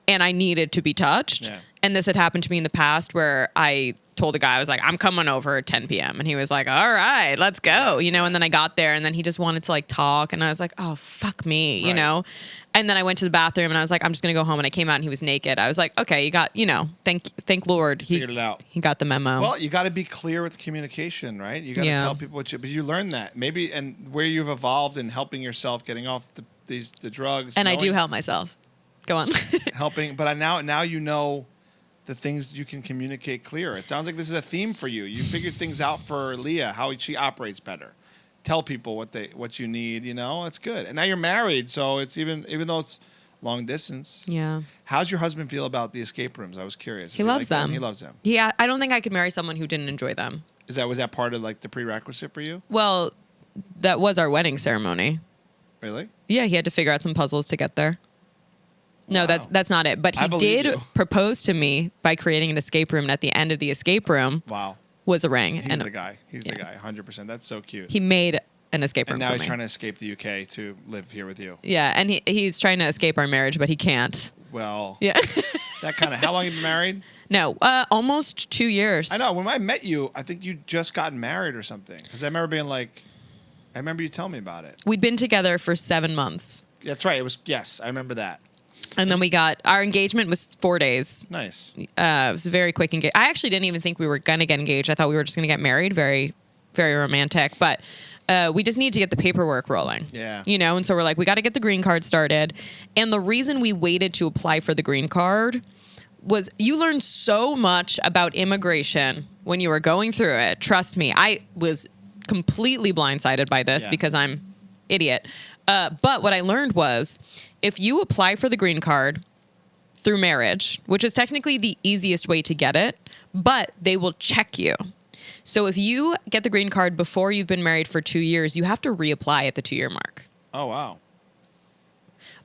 S1: and I needed to be touched.
S2: Yeah.
S1: And this had happened to me in the past where I told a guy, I was like, I'm coming over at 10 p.m. And he was like, all right, let's go. You know, and then I got there and then he just wanted to like talk. And I was like, oh, fuck me, you know? And then I went to the bathroom and I was like, I'm just going to go home. And I came out and he was naked. I was like, okay, you got, you know, thank Lord.
S2: Figured it out.
S1: He got the memo.
S2: Well, you got to be clear with communication, right? You got to tell people but you learn that maybe, and where you've evolved in helping yourself, getting off the drugs.
S1: And I do help myself. Go on.
S2: Helping. But now you know the things you can communicate clear. It sounds like this is a theme for you. You figured things out for Leah, how she operates better. Tell people what you need, you know? It's good. And now you're married, so it's even though it's long distance.
S1: Yeah.
S2: How's your husband feel about the escape rooms? I was curious.
S1: He loves them.
S2: He loves them.
S1: Yeah, I don't think I could marry someone who didn't enjoy them.
S2: Was that part of like the prerequisite for you?
S1: Well, that was our wedding ceremony.
S2: Really?
S1: Yeah, he had to figure out some puzzles to get there. No,
S2: Wow.
S1: that's not it. But he did propose to me by creating an escape room. And at the end of the escape room, was a ring.
S2: He's the guy. He's the guy. 100%. That's so cute.
S1: He made an escape room.
S2: And now
S1: for
S2: he's
S1: me.
S2: trying to escape the UK to live here with you.
S1: Yeah, and he's trying to escape our marriage, but he can't.
S2: Well,
S1: yeah.
S2: That kind of. How long have you been married?
S1: No, almost 2 years.
S2: I know. When I met you, I think you just gotten married or something. Because I remember being like, I remember you telling me about it.
S1: We'd been together for 7 months.
S2: That's right. It was I remember that.
S1: And then our engagement was 4 days.
S2: Nice.
S1: It was a very quick engagement. I actually didn't even think we were going to get engaged. I thought we were just going to get married. Very, very romantic. But we just needed to get the paperwork rolling.
S2: Yeah.
S1: You know, and so we're like, we got to get the green card started. And the reason we waited to apply for the green card was you learn so much about immigration when you were going through it. Trust me, I was completely blindsided by this because I'm idiot. But what I learned was if you apply for the green card through marriage, which is technically the easiest way to get it, but they will check you. So if you get the green card before you've been married for 2 years, you have to reapply at the 2-year mark.
S2: Oh, wow.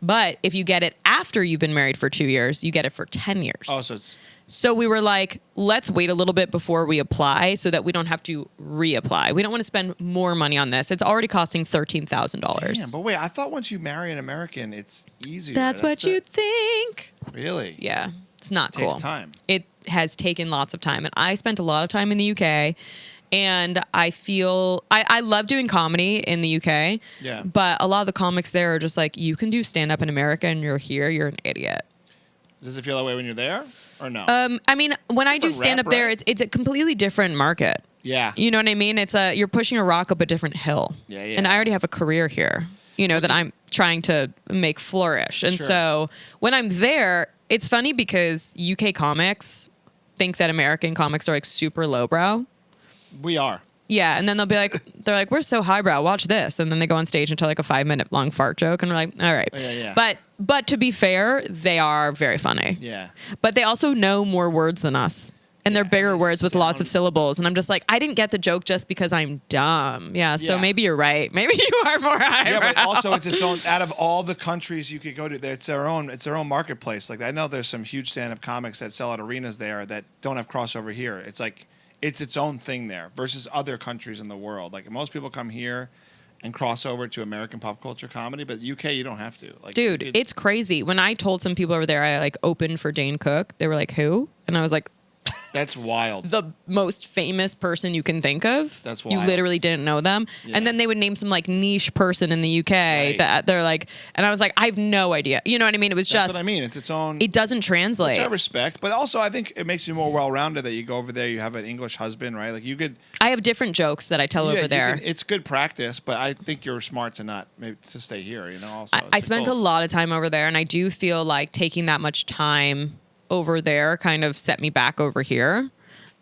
S1: But if you get it after you've been married for 2 years, you get it for 10 years.
S2: Oh, so it's...
S1: So we were like, let's wait a little bit before we apply so that we don't have to reapply. We don't want to spend more money on this. It's already costing $13,000.
S2: Damn, but wait, I thought once you marry an American, it's easier.
S1: That's what you think.
S2: Really?
S1: Yeah. It's not cool.
S2: It takes time.
S1: It has taken lots of time. And I spent a lot of time in the UK. And I feel I love doing comedy in the UK.
S2: Yeah.
S1: But a lot of the comics there are just like, you can do stand up in America and you're here, you're an idiot.
S2: Does it feel that way when you're there or no?
S1: I mean, when I do stand up there, it's a completely different market.
S2: Yeah.
S1: You know what I mean? You're pushing a rock up a different hill.
S2: Yeah, yeah.
S1: And I already have a career here, you know, that I'm trying to make flourish. And so when I'm there, it's funny because UK comics think that American comics are like super lowbrow.
S2: We are.
S1: Yeah, and then they're like, we're so highbrow. Watch this, and then they go on stage and tell like a 5-minute long fart joke, and we're like, all right.
S2: Yeah.
S1: But to be fair, they are very funny.
S2: Yeah.
S1: But they also know more words than us, and they're bigger words with lots of syllables. And I'm just like, I didn't get the joke just because I'm dumb. Yeah. So maybe you're right. Maybe you are more highbrow.
S2: Yeah, but also it's its own. Out of all the countries you could go to, it's their own marketplace. Like I know there's some huge stand-up comics that sell at arenas there that don't have crossover here. It's like. It's its own thing there versus other countries in the world. Like most people come here and cross over to American pop culture comedy, but UK you don't have to. Like,
S1: dude, it's crazy. When I told some people over there I like opened for Dane Cook, they were like, "Who?" And I was like,
S2: "That's wild."
S1: The most famous person you can think of.
S2: That's wild.
S1: You literally didn't know them. Yeah. And then they would name some like niche person in the UK that they're like, and I was like, I have no idea. You know what I mean? It was
S2: That's what I mean. It's its own.
S1: It doesn't translate.
S2: Which I respect, but also I think it makes you more well-rounded that you go over there. You have an English husband, right? Like you could.
S1: I have different jokes that I tell over there.
S2: It's good practice, but I think you're smart to stay here. You know, also.
S1: I spent a lot of time over there, and I do feel like taking that much time over there kind of set me back over here.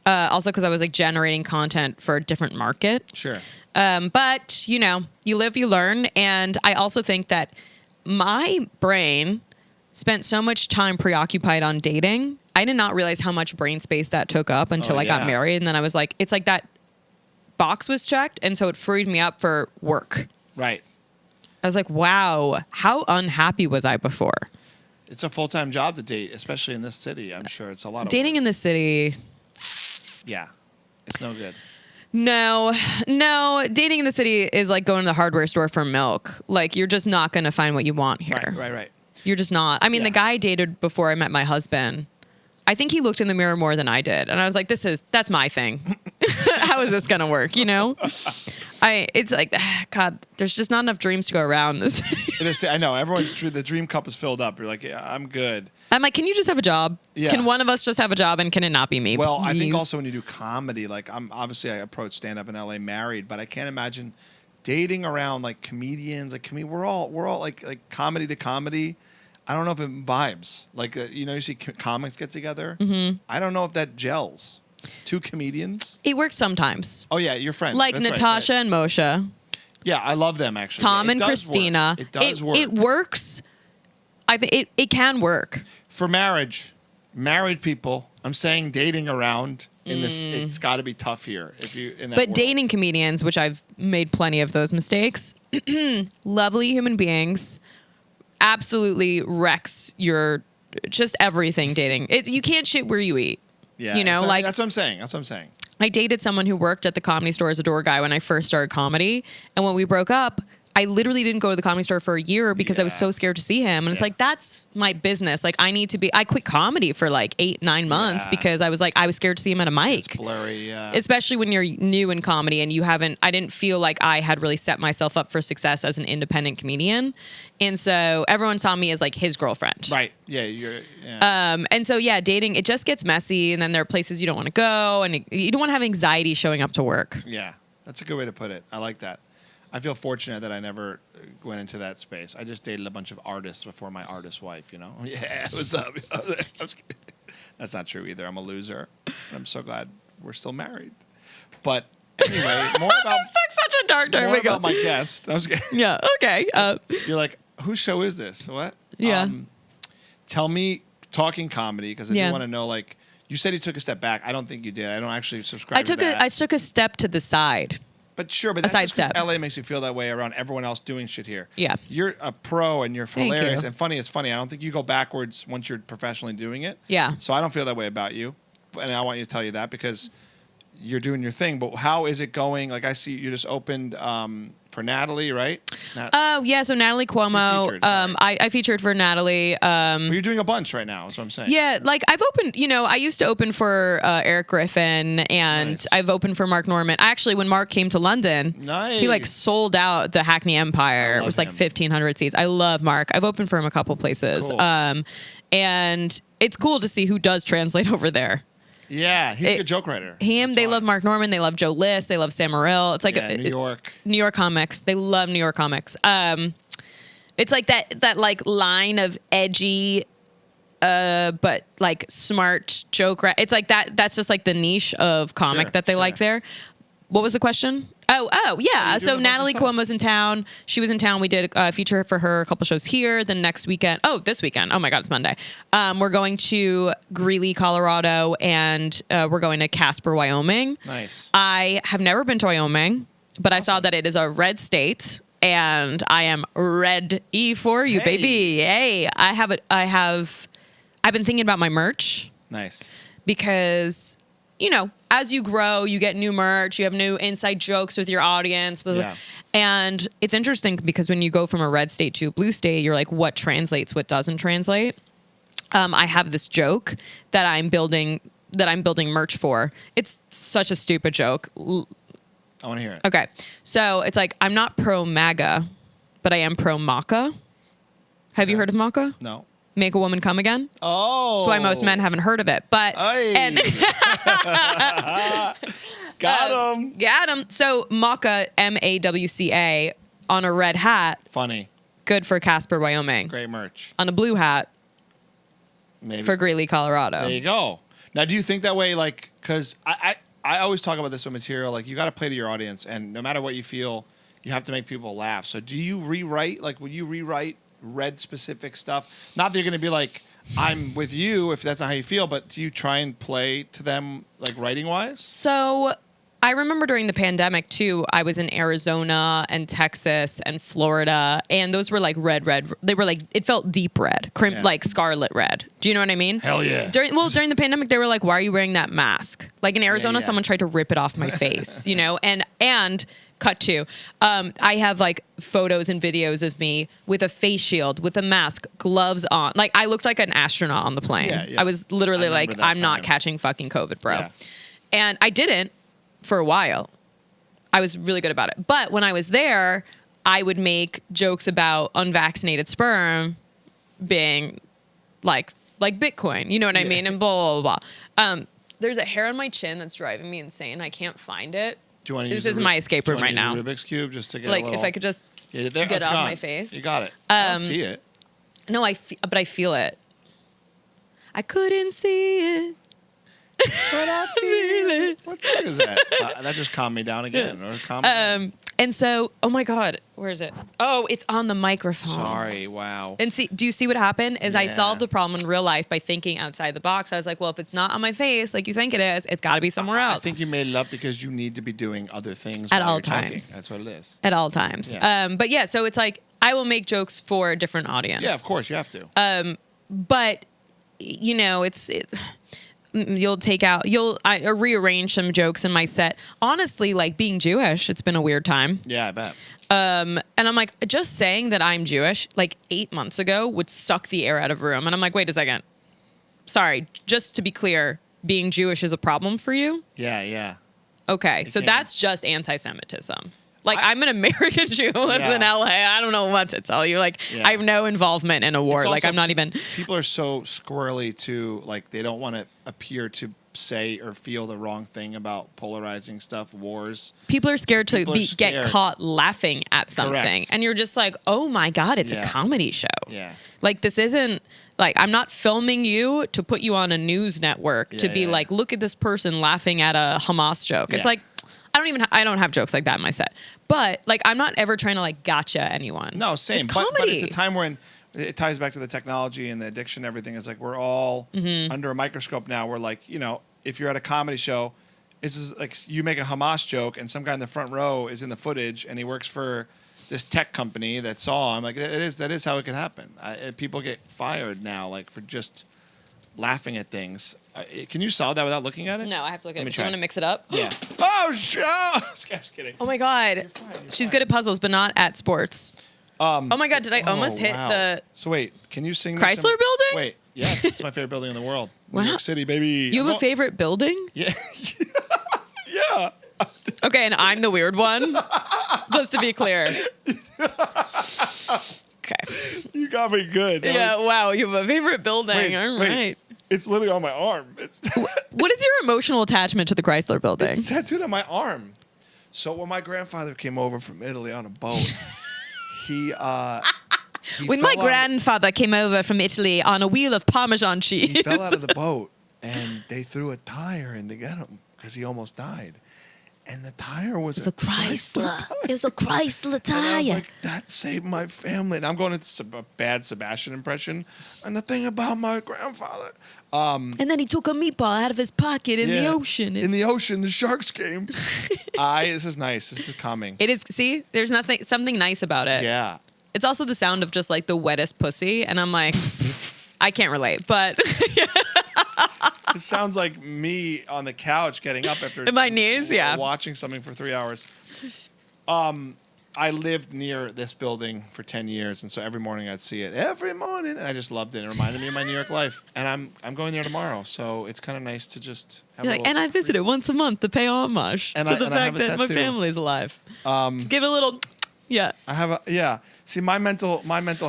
S1: Also because I was like generating content for a different market.
S2: Sure.
S1: But, you know, you live, you learn. And I also think that my brain spent so much time preoccupied on dating. I did not realize how much brain space that took up until I got married. And then I was like, it's like that box was checked. And so it freed me up for work.
S2: Right.
S1: I was like, wow, how unhappy was I before?
S2: It's a full-time job to date, especially in this city. I'm sure it's a lot of
S1: dating
S2: work.
S1: In this city.
S2: Yeah, it's no good.
S1: No, dating in the city is like going to the hardware store for milk. Like, you're just not going to find what you want here.
S2: Right.
S1: You're just not. I mean, the guy I dated before I met my husband, I think he looked in the mirror more than I did. And I was like, that's my thing. How is this going to work? You know? It's like, God, there's just not enough dreams to go around this.
S2: I know. The dream cup is filled up. You're like, yeah, I'm good.
S1: I'm like, can you just have a job?
S2: Yeah.
S1: Can one of us just have a job and can it not be me?
S2: Well,
S1: please?
S2: I think also when you do comedy, like I approach stand-up in LA married, but I can't imagine dating around like comedians. Like, we're all like comedy to comedy. I don't know if it vibes. Like, you see comics get together. Mm-hmm. I don't know if that gels. Two comedians.
S1: It works sometimes.
S2: Oh yeah, your friends.
S1: Like
S2: That's
S1: Natasha
S2: right.
S1: and Moshe.
S2: Yeah, I love them actually.
S1: Tom and Christina.
S2: It does work.
S1: It works. I think it can work.
S2: For married people, I'm saying dating around in this, it's got to be tough here. But
S1: dating comedians, which I've made plenty of those mistakes, lovely human beings, absolutely wrecks your just everything dating. You can't shit where you eat.
S2: Yeah, that's what I'm saying.
S1: I dated someone who worked at the Comedy Store as a door guy when I first started comedy, and when we broke up, I literally didn't go to the Comedy Store for a year because I was so scared to see him. And it's like, that's my business. Like, I quit comedy for like 8-9 months because I was scared to see him at a mic.
S2: It's blurry, yeah.
S1: Especially when you're new in comedy and I didn't feel like I had really set myself up for success as an independent comedian. And so everyone saw me as like his girlfriend.
S2: Right. Yeah.
S1: And so, dating, it just gets messy. And then there are places you don't want to go and you don't want to have anxiety showing up to work.
S2: Yeah. That's a good way to put it. I like that. I feel fortunate that I never went into that space. I just dated a bunch of artists before my artist wife, you know? Yeah, what's up? That's not true either. I'm a loser. I'm so glad we're still married. But anyway, more about...
S1: This took such a dark turn.
S2: More about my guest.
S1: Yeah, okay.
S2: You're like, whose show is this? What?
S1: Yeah.
S2: Tell me, talking comedy, because I do want to know, like, you said you took a step back. I don't think you did. I don't actually subscribe to that.
S1: I took a step to the side.
S2: But sure, but that's just because LA makes you feel that way around everyone else doing shit here.
S1: Yeah.
S2: You're a pro and you're hilarious and funny is funny. I don't think you go backwards once you're professionally doing it.
S1: Yeah.
S2: So I don't feel that way about you. And I want you to tell you that because you're doing your thing. But how is it going? Like, I see you just opened for Natalie, right?
S1: So Natalie Cuomo. I featured for Natalie.
S2: But you're doing a bunch right now, is what I'm saying.
S1: Yeah, like I've opened, I used to open for Eric Griffin and I've opened for Mark Norman. Actually, when Mark came to London, he like sold out the Hackney Empire. It was like 1,500 seats. I love Mark. I've opened for him a couple places.
S2: Cool.
S1: And it's cool to see who does translate over there.
S2: Yeah, he's a good joke writer.
S1: They love Mark Norman. They love Joe List. They love Sam Morril. It's like New York comics. They love New York comics. It's like that like line of edgy, but like smart joke. It's like that. That's just like the niche of comic that they like there. What was the question? Oh, yeah. So Natalie Cuomo's in town. She was in town. We did a feature for her, a couple shows here. The next weekend. Oh, this weekend. Oh my God, it's Monday. We're going to Greeley, Colorado, and we're going to Casper, Wyoming.
S2: Nice.
S1: I have never been to Wyoming, but I saw that it is a red state, and I am ready for you, baby. Hey, I've been thinking about my merch.
S2: Nice.
S1: Because, as you grow, you get new merch, you have new inside jokes with your audience. Yeah. And it's interesting because when you go from a red state to a blue state, you're like, what translates, what doesn't translate? I have this joke that I'm building merch for. It's such a stupid joke.
S2: I want to hear it.
S1: Okay. So it's like, I'm not pro MAGA, but I am pro maca. Have you heard of maca?
S2: No.
S1: Make a woman come again.
S2: Oh.
S1: That's why most men haven't heard of it. But
S2: got him.
S1: Got him. So maca, MAWCA, on a red hat.
S2: Funny.
S1: Good for Casper, Wyoming.
S2: Great merch.
S1: On a blue hat.
S2: Maybe.
S1: For Greeley, Colorado.
S2: There you go. Now, do you think that way? Like, because I always talk about this with material. Like, you got to play to your audience, and no matter what you feel, you have to make people laugh. So, do you rewrite? Like, will you rewrite red specific stuff? Not that you're going to be like, I'm with you if that's not how you feel, but do you try and play to them like writing wise?
S1: So I remember during the pandemic too, I was in Arizona and Texas and Florida, and those were like red. They were like, it felt deep red, like scarlet red. Do you know what I mean?
S2: Hell yeah.
S1: During the pandemic, they were like, why are you wearing that mask? Like in Arizona, someone tried to rip it off my face, you know, and cut to, I have like photos and videos of me with a face shield, with a mask, gloves on. Like I looked like an astronaut on the plane.
S2: Yeah.
S1: I was literally like, I'm not catching fucking COVID, bro.
S2: Yeah.
S1: And I didn't for a while. I was really good about it. But when I was there, I would make jokes about unvaccinated sperm being like Bitcoin. You know what I mean? And blah, blah, blah. There's a hair on my chin that's driving me insane. I can't find it.
S2: Do you want to use
S1: this is my escape room right now.
S2: Rubik's Cube just to get
S1: like
S2: a little...
S1: if I could just get off my face.
S2: You got it. I don't see it.
S1: No, but I feel it. I couldn't see it.
S2: But I feel it. What song is that? That just calmed me down again. Or calmed me down.
S1: And so, oh my God, where is it? Oh, it's on the microphone.
S2: Sorry, wow.
S1: And see, do you see what happened? Is I
S2: Yeah.
S1: solved the problem in real life by thinking outside the box. I was like, well, if it's not on my face like you think it is, it's got to be somewhere else.
S2: I think you made it up because you need to be doing other things
S1: At
S2: while
S1: all
S2: you're talking.
S1: times.
S2: That's what it is.
S1: At all times.
S2: Yeah.
S1: But yeah, so it's like I will make jokes for a different audience.
S2: Yeah, of course, you have to.
S1: But you know, I rearrange some jokes in my set. Honestly, like being Jewish, it's been a weird time.
S2: Yeah, I bet.
S1: And I'm like, just saying that I'm Jewish, like 8 months ago would suck the air out of a room. And I'm like, wait a second. Sorry, just to be clear, being Jewish is a problem for you?
S2: Yeah.
S1: Okay, so
S2: can.
S1: that's just anti-Semitism. Like, I'm an American Jew who lives in LA. I don't know what to tell you. Like, I have no involvement in a war.
S2: It's
S1: Like,
S2: also-
S1: I'm not even...
S2: People are so squirrely too, like they don't want to appear to say or feel the wrong thing about polarizing stuff, wars.
S1: People are scared to
S2: people are
S1: get
S2: scared.
S1: caught laughing at something.
S2: Correct.
S1: And you're just like, oh my God, it's a comedy show.
S2: Yeah.
S1: Like, this isn't... Like, I'm not filming you to put you on a news network to be like, look at this person laughing at a Hamas joke. It's
S2: Yeah.
S1: like... I don't have jokes like that in my set. But like I'm not ever trying to like gotcha anyone.
S2: No, same.
S1: It's
S2: But
S1: comedy.
S2: it's a time when it ties back to the technology and the addiction and everything. It's like we're all under a microscope now. We're like, you know, if you're at a comedy show, it's just like you make a Hamas joke and some guy in the front row is in the footage and he works for this tech company that saw him. Like that is how it could happen. People get fired now, like for just laughing at things. Can you solve that without looking at it?
S1: No, I have to look at
S2: Let me
S1: it. Do
S2: try.
S1: you want to mix it up?
S2: Yeah. Oh, I'm just kidding.
S1: Oh my God.
S2: You're
S1: She's
S2: fine.
S1: good at puzzles, but not at sports. Oh my God, did I almost hit
S2: wow.
S1: the...
S2: So wait, can you sing me
S1: Chrysler
S2: some-
S1: Building?
S2: Wait, yes, it's my favorite building in the world.
S1: Wow.
S2: New York City, baby.
S1: You have a favorite building?
S2: Yeah. Yeah.
S1: Okay, and I'm the weird one? Just to be clear. Okay.
S2: You got me good. That
S1: Yeah,
S2: was-
S1: wow, you have a favorite building.
S2: Wait,
S1: All
S2: wait.
S1: right.
S2: It's literally on my arm. It's
S1: What is your emotional attachment to the Chrysler Building?
S2: it's tattooed on my arm. So when my grandfather came over from Italy on a boat, he
S1: When my grandfather came over from Italy on a wheel of Parmesan cheese.
S2: he fell out of the boat and they threw a tire in to get him because he almost died. And the tire was a Chrysler.
S3: It was a Chrysler
S2: And I was
S3: tire.
S2: like, that saved my family. And I'm going into a bad Sebastian impression. And the thing about my grandfather.
S3: And then he took a meatball out of his pocket in the
S2: Yeah,
S3: ocean.
S2: In the ocean, the sharks came. This is nice. This is calming.
S1: It is, see, there's something nice about it.
S2: Yeah.
S1: It's also the sound of just like the wettest pussy. And I'm like, I can't relate, but
S2: It sounds like me on the couch getting up after
S1: my knees, yeah.
S2: watching something for 3 hours. I lived near this building for 10 years, and so every morning I'd see it. Every morning, and I just loved it. It reminded me of my New York life. And I'm going there tomorrow, so it's kind of nice to just have
S1: you're
S2: a
S1: like,
S2: little
S1: and I visit it once a month to pay homage
S2: And
S1: to
S2: I-
S1: the
S2: and I have
S1: fact
S2: a
S1: that my
S2: tattoo.
S1: family's alive. Just give it a little, yeah.
S2: I have a See, my mental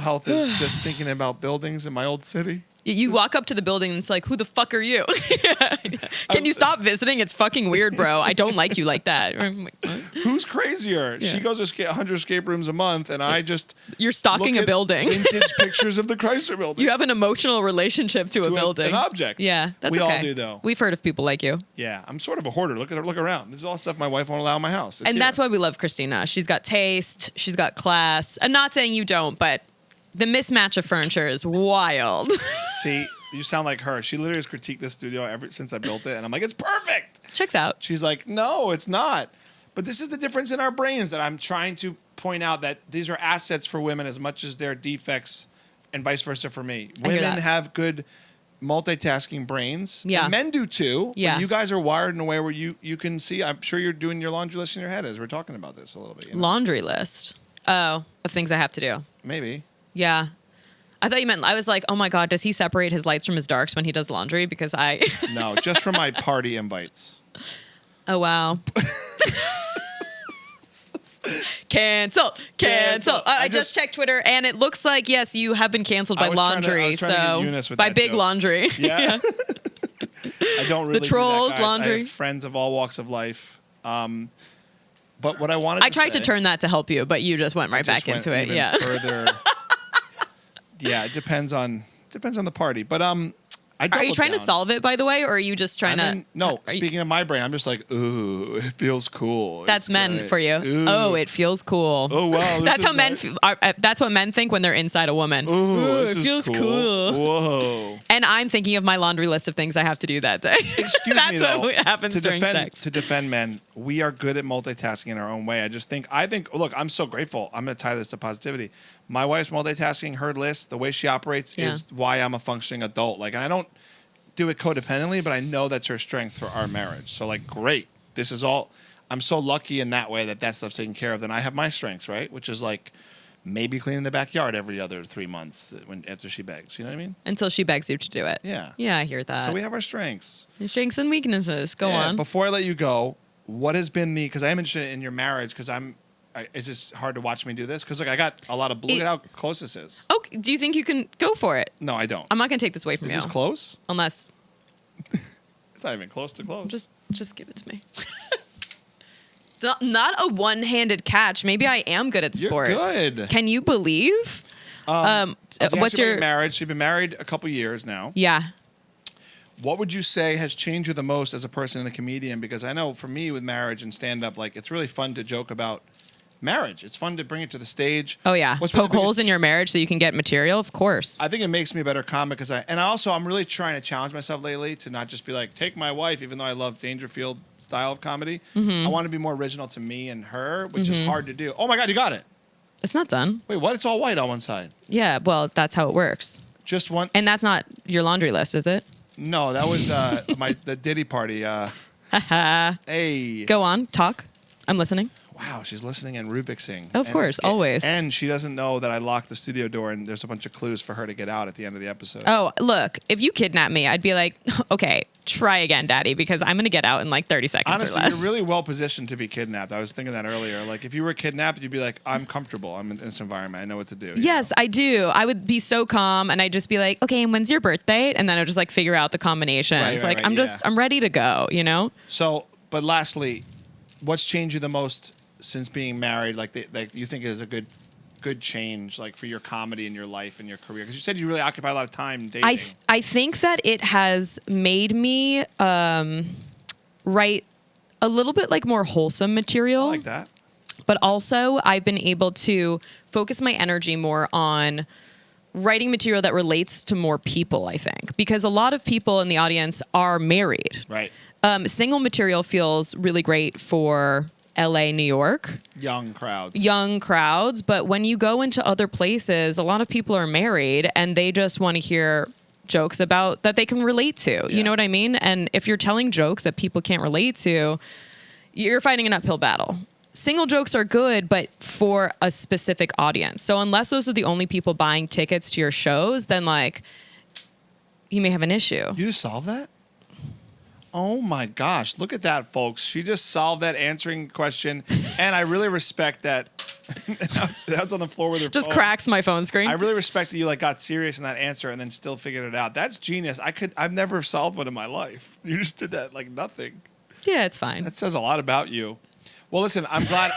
S2: health is just thinking about buildings in my old city.
S1: You walk up to the building and it's like, who the fuck are you? Can you stop visiting? It's fucking weird, bro. I don't like you like that. I'm like, what?
S2: Who's crazier?
S1: Yeah.
S2: She goes to 100 escape rooms a month, and I just
S1: You're stalking
S2: look
S1: a
S2: at
S1: building.
S2: vintage pictures of the Chrysler Building.
S1: You have an emotional relationship to a building.
S2: an object.
S1: Yeah, that's
S2: We all
S1: okay.
S2: do, though.
S1: We've heard of people like you.
S2: Yeah, I'm sort of a hoarder. Look around. This is all stuff my wife won't allow in my house. It's
S1: And
S2: here.
S1: that's why we love Christina. She's got taste. She's got class. I'm not saying you don't, but the mismatch of furniture is wild.
S2: See, You sound like her. She literally has critiqued this studio ever since I built it, and I'm like, it's perfect.
S1: Checks out.
S2: She's like, no, it's not. But this is the difference in our brains that I'm trying to point out, that these are assets for women as much as they're defects, and vice versa for me. Women have good multitasking brains.
S1: Yeah.
S2: And men do too.
S1: Yeah.
S2: But you guys are wired in a way where you can see. I'm sure you're doing your laundry list in your head as we're talking about this a little bit. You know?
S1: Laundry list. Oh, of things I have to do.
S2: Maybe.
S1: Yeah. I thought you meant, I was like, oh my God, does he separate his lights from his darks when he does laundry? Because
S2: No, just for my party invites.
S1: Oh, wow. Cancel. I just checked Twitter, and it looks like, yes, you have been canceled by laundry. By big
S2: joke.
S1: laundry.
S2: Yeah. I don't really
S1: The trolls,
S2: do that, guys.
S1: laundry.
S2: I have friends of all walks of life. But what I wanted
S1: I tried to turn that to help you, but you just went right back into it.
S2: Even
S1: Yeah.
S2: further. Yeah, it depends on the party. But
S1: Are you trying to solve it, by the way, or are you just trying to?
S2: No, speaking of my brain, I'm just like, ooh, it feels cool.
S1: That's men
S2: great.
S1: for you.
S2: Ooh.
S1: Oh, it feels cool.
S2: Oh wow,
S1: that's how men. That's what men think when they're inside a woman.
S2: Ooh,
S1: it feels cool.
S2: Whoa.
S1: And I'm thinking of my laundry list of things I have to do that day.
S2: Excuse
S1: that's
S2: me, though.
S1: what happens during sex.
S2: To defend men, we are good at multitasking in our own way. I think. Look, I'm so grateful. I'm going to tie this to positivity. My wife's multitasking. Her list, the way she operates, is why I'm a functioning adult. Like, and I don't do it codependently, but I know that's her strength for our marriage. So like, great. This is all, I'm so lucky in that way that stuff's taken care of. Then I have my strengths, right? Which is like maybe cleaning the backyard every other 3 months after she begs. You know what I mean?
S1: Until she begs you to do it.
S2: Yeah.
S1: Yeah, I hear that.
S2: So we have our strengths.
S1: Your strengths and weaknesses. Go on.
S2: Before I let you go, what has been because I am interested in your marriage because is this hard to watch me do this? Because look, I got a lot of, look at how close this is.
S1: Oh, do you think you can go for it?
S2: No, I don't.
S1: I'm not going to take this away from you.
S2: Is this close?
S1: Unless.
S2: It's not even close to close.
S1: Just give it to me. Not a one-handed catch. Maybe I am good at sports.
S2: You're good.
S1: Can you believe?
S2: What's your marriage? You've been married a couple years now.
S1: Yeah.
S2: What would you say has changed you the most as a person and a comedian? Because I know for me with marriage and stand-up, like it's really fun to joke about marriage. It's fun to bring it to the stage.
S1: Oh yeah, poke holes in your marriage so you can get material. Of course.
S2: I think it makes me a better comic because I'm really trying to challenge myself lately to not just be like take my wife, even though I love Dangerfield style of comedy. I want to be more original to me and her, which is hard to do. Oh my God, you got it.
S1: It's not done.
S2: Wait, what? It's all white on one side.
S1: Yeah, well, that's how it works.
S2: Just one.
S1: And that's not your laundry list, is it?
S2: No, that was the Diddy party. Hey.
S1: Go on, talk. I'm listening.
S2: Wow, she's listening and Rubik-ing.
S1: Of course, always.
S2: And she doesn't know that I locked the studio door and there's a bunch of clues for her to get out at the end of the episode.
S1: Oh, look, if you kidnap me, I'd be like, okay, try again, Daddy, because I'm going to get out in like 30 seconds
S2: Honestly,
S1: or less.
S2: you're really well positioned to be kidnapped. I was thinking that earlier. Like, if you were kidnapped, you'd be like, I'm comfortable. I'm in this environment. I know what to do.
S1: Yes, I do. I would be so calm and I'd just be like, okay, and when's your birthday? And then I'd just like figure out the combinations.
S2: Right,
S1: I'm ready to go, you know?
S2: So, but lastly, what's changed you the most since being married? Like you think is a good change, like for your comedy and your life and your career? Because you said you really occupy a lot of time dating.
S1: I think that it has made me write a little bit like more wholesome material.
S2: I like that.
S1: But also I've been able to focus my energy more on writing material that relates to more people, I think. Because a lot of people in the audience are married.
S2: Right.
S1: Single material feels really great for LA, New York.
S2: Young crowds.
S1: But when you go into other places, a lot of people are married and they just want to hear jokes about that they can relate to. Yeah. You know what I mean? And if you're telling jokes that people can't relate to, you're fighting an uphill battle. Single jokes are good, but for a specific audience. So unless those are the only people buying tickets to your shows, then like you may have an issue.
S2: You just solved that? Oh my gosh, look at that, folks. She just solved that answering question, and I really respect that. That's on the floor with her
S1: just
S2: phone.
S1: Cracks my phone screen.
S2: I really respect that you like got serious in that answer and then still figured it out. That's genius. I've never solved one in my life. You just did that like nothing.
S1: Yeah, it's fine.
S2: That says a lot about you. Well, listen, I'm glad.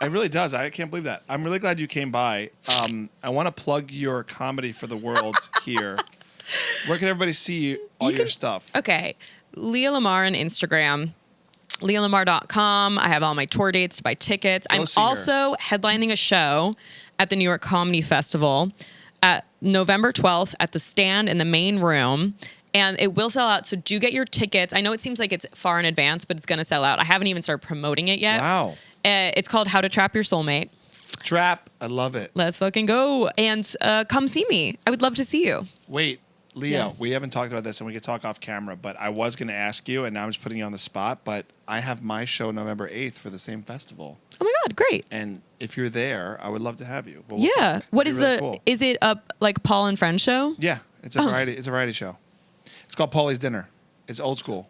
S2: It really does. I can't believe that. I'm really glad you came by. I want to plug your comedy for the world here. Where can everybody see your stuff?
S1: Okay. Leah Lamarr on Instagram, leahlamar.com. I have all my tour dates to buy tickets. I'm also headlining a show at the New York Comedy Festival at November 12th at the stand in the main room. And it will sell out. So do get your tickets. I know it seems like it's far in advance, but it's going to sell out. I haven't even started promoting it yet.
S2: Wow.
S1: It's called How to Trap Your Soulmate.
S2: Trap. I love it.
S1: Let's fucking go. And come see me. I would love to see you.
S2: Wait, Leah,
S1: Yes.
S2: we haven't talked about this and we could talk off camera, but I was going to ask you, and now I'm just putting you on the spot, but I have my show November 8th for the same festival.
S1: Oh my God, great.
S2: And if you're there, I would love to have you. But we'll
S1: Yeah.
S2: talk.
S1: What
S2: It'd
S1: is
S2: be really cool.
S1: is it a like Paul and Friends show?
S2: Yeah, it's a variety. It's a variety show. It's called Paulie's Dinner. It's old school.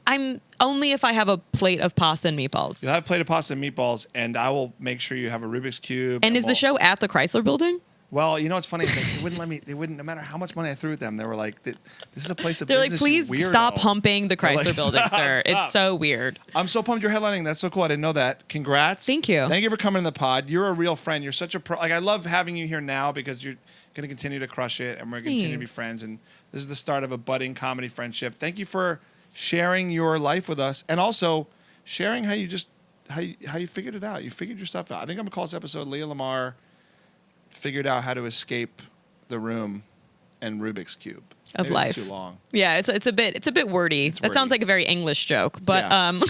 S1: I'm only if I have a plate of pasta and meatballs.
S2: You'll have a plate of pasta and meatballs, and I will make sure you have a Rubik's Cube.
S1: And is the show at the Chrysler Building?
S2: Well, you know what's funny? They wouldn't let me. They wouldn't, no matter how much money I threw at them. They were like, "This is a place of
S1: They're like,
S2: business,
S1: please
S2: you weirdo."
S1: stop humping the
S2: They're
S1: Chrysler
S2: like,
S1: Building,
S2: "Stop,
S1: sir.
S2: stop."
S1: It's so weird.
S2: I'm so pumped you're headlining. That's so cool. I didn't know that. Congrats.
S1: Thank you.
S2: Thank you for coming to the pod. You're a real friend. You're such a pro. Like, I love having you here now because you're going to continue to crush it, and we're going to continue to be
S1: Thanks.
S2: friends. And this is the start of a budding comedy friendship. Thank you for sharing your life with us, and also sharing how you figured it out. You figured your stuff out. I think I'm going to call this episode Leah Lamarr figured out how to escape the room and Rubik's Cube.
S1: Of
S2: Maybe
S1: life.
S2: it's too long.
S1: Yeah, it's a bit wordy. That
S2: wordy.
S1: sounds like a very English joke, but
S2: Yeah.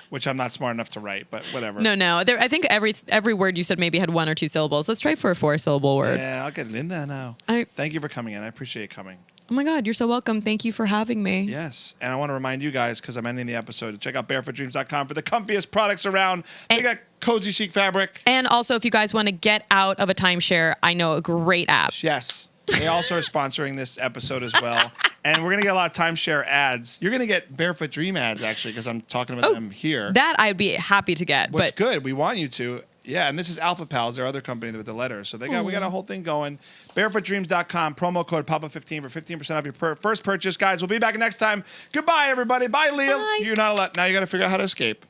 S2: Which I'm not smart enough to write, but whatever.
S1: no. I think every word you said maybe had 1 or 2 syllables. Let's try for a 4-syllable word.
S2: Yeah, I'll get it in there now. Thank you for coming in. I appreciate you coming.
S1: Oh my God, you're so welcome. Thank you for having me.
S2: Yes. And I want to remind you guys, because I'm ending the episode, to check out barefootdreams.com for the comfiest products around. They got cozy chic fabric.
S1: And also, if you guys want to get out of a timeshare, I know a great app.
S2: Yes. They also are sponsoring this episode as well. And we're going to get a lot of timeshare ads. You're going to get Barefoot Dream ads, actually, because I'm talking about them here.
S1: That I'd be happy to get.
S2: Which
S1: but
S2: good. We want you to. Yeah, and this is Alpha Pals, their other company with the letters. So we got a whole thing going. Barefootdreams.com, promo code PAPA15 for 15% off your first purchase. Guys, we'll be back next time. Goodbye, everybody. Bye, Leah.
S1: Bye.
S2: You're not allowed. Now you got to figure out how to escape.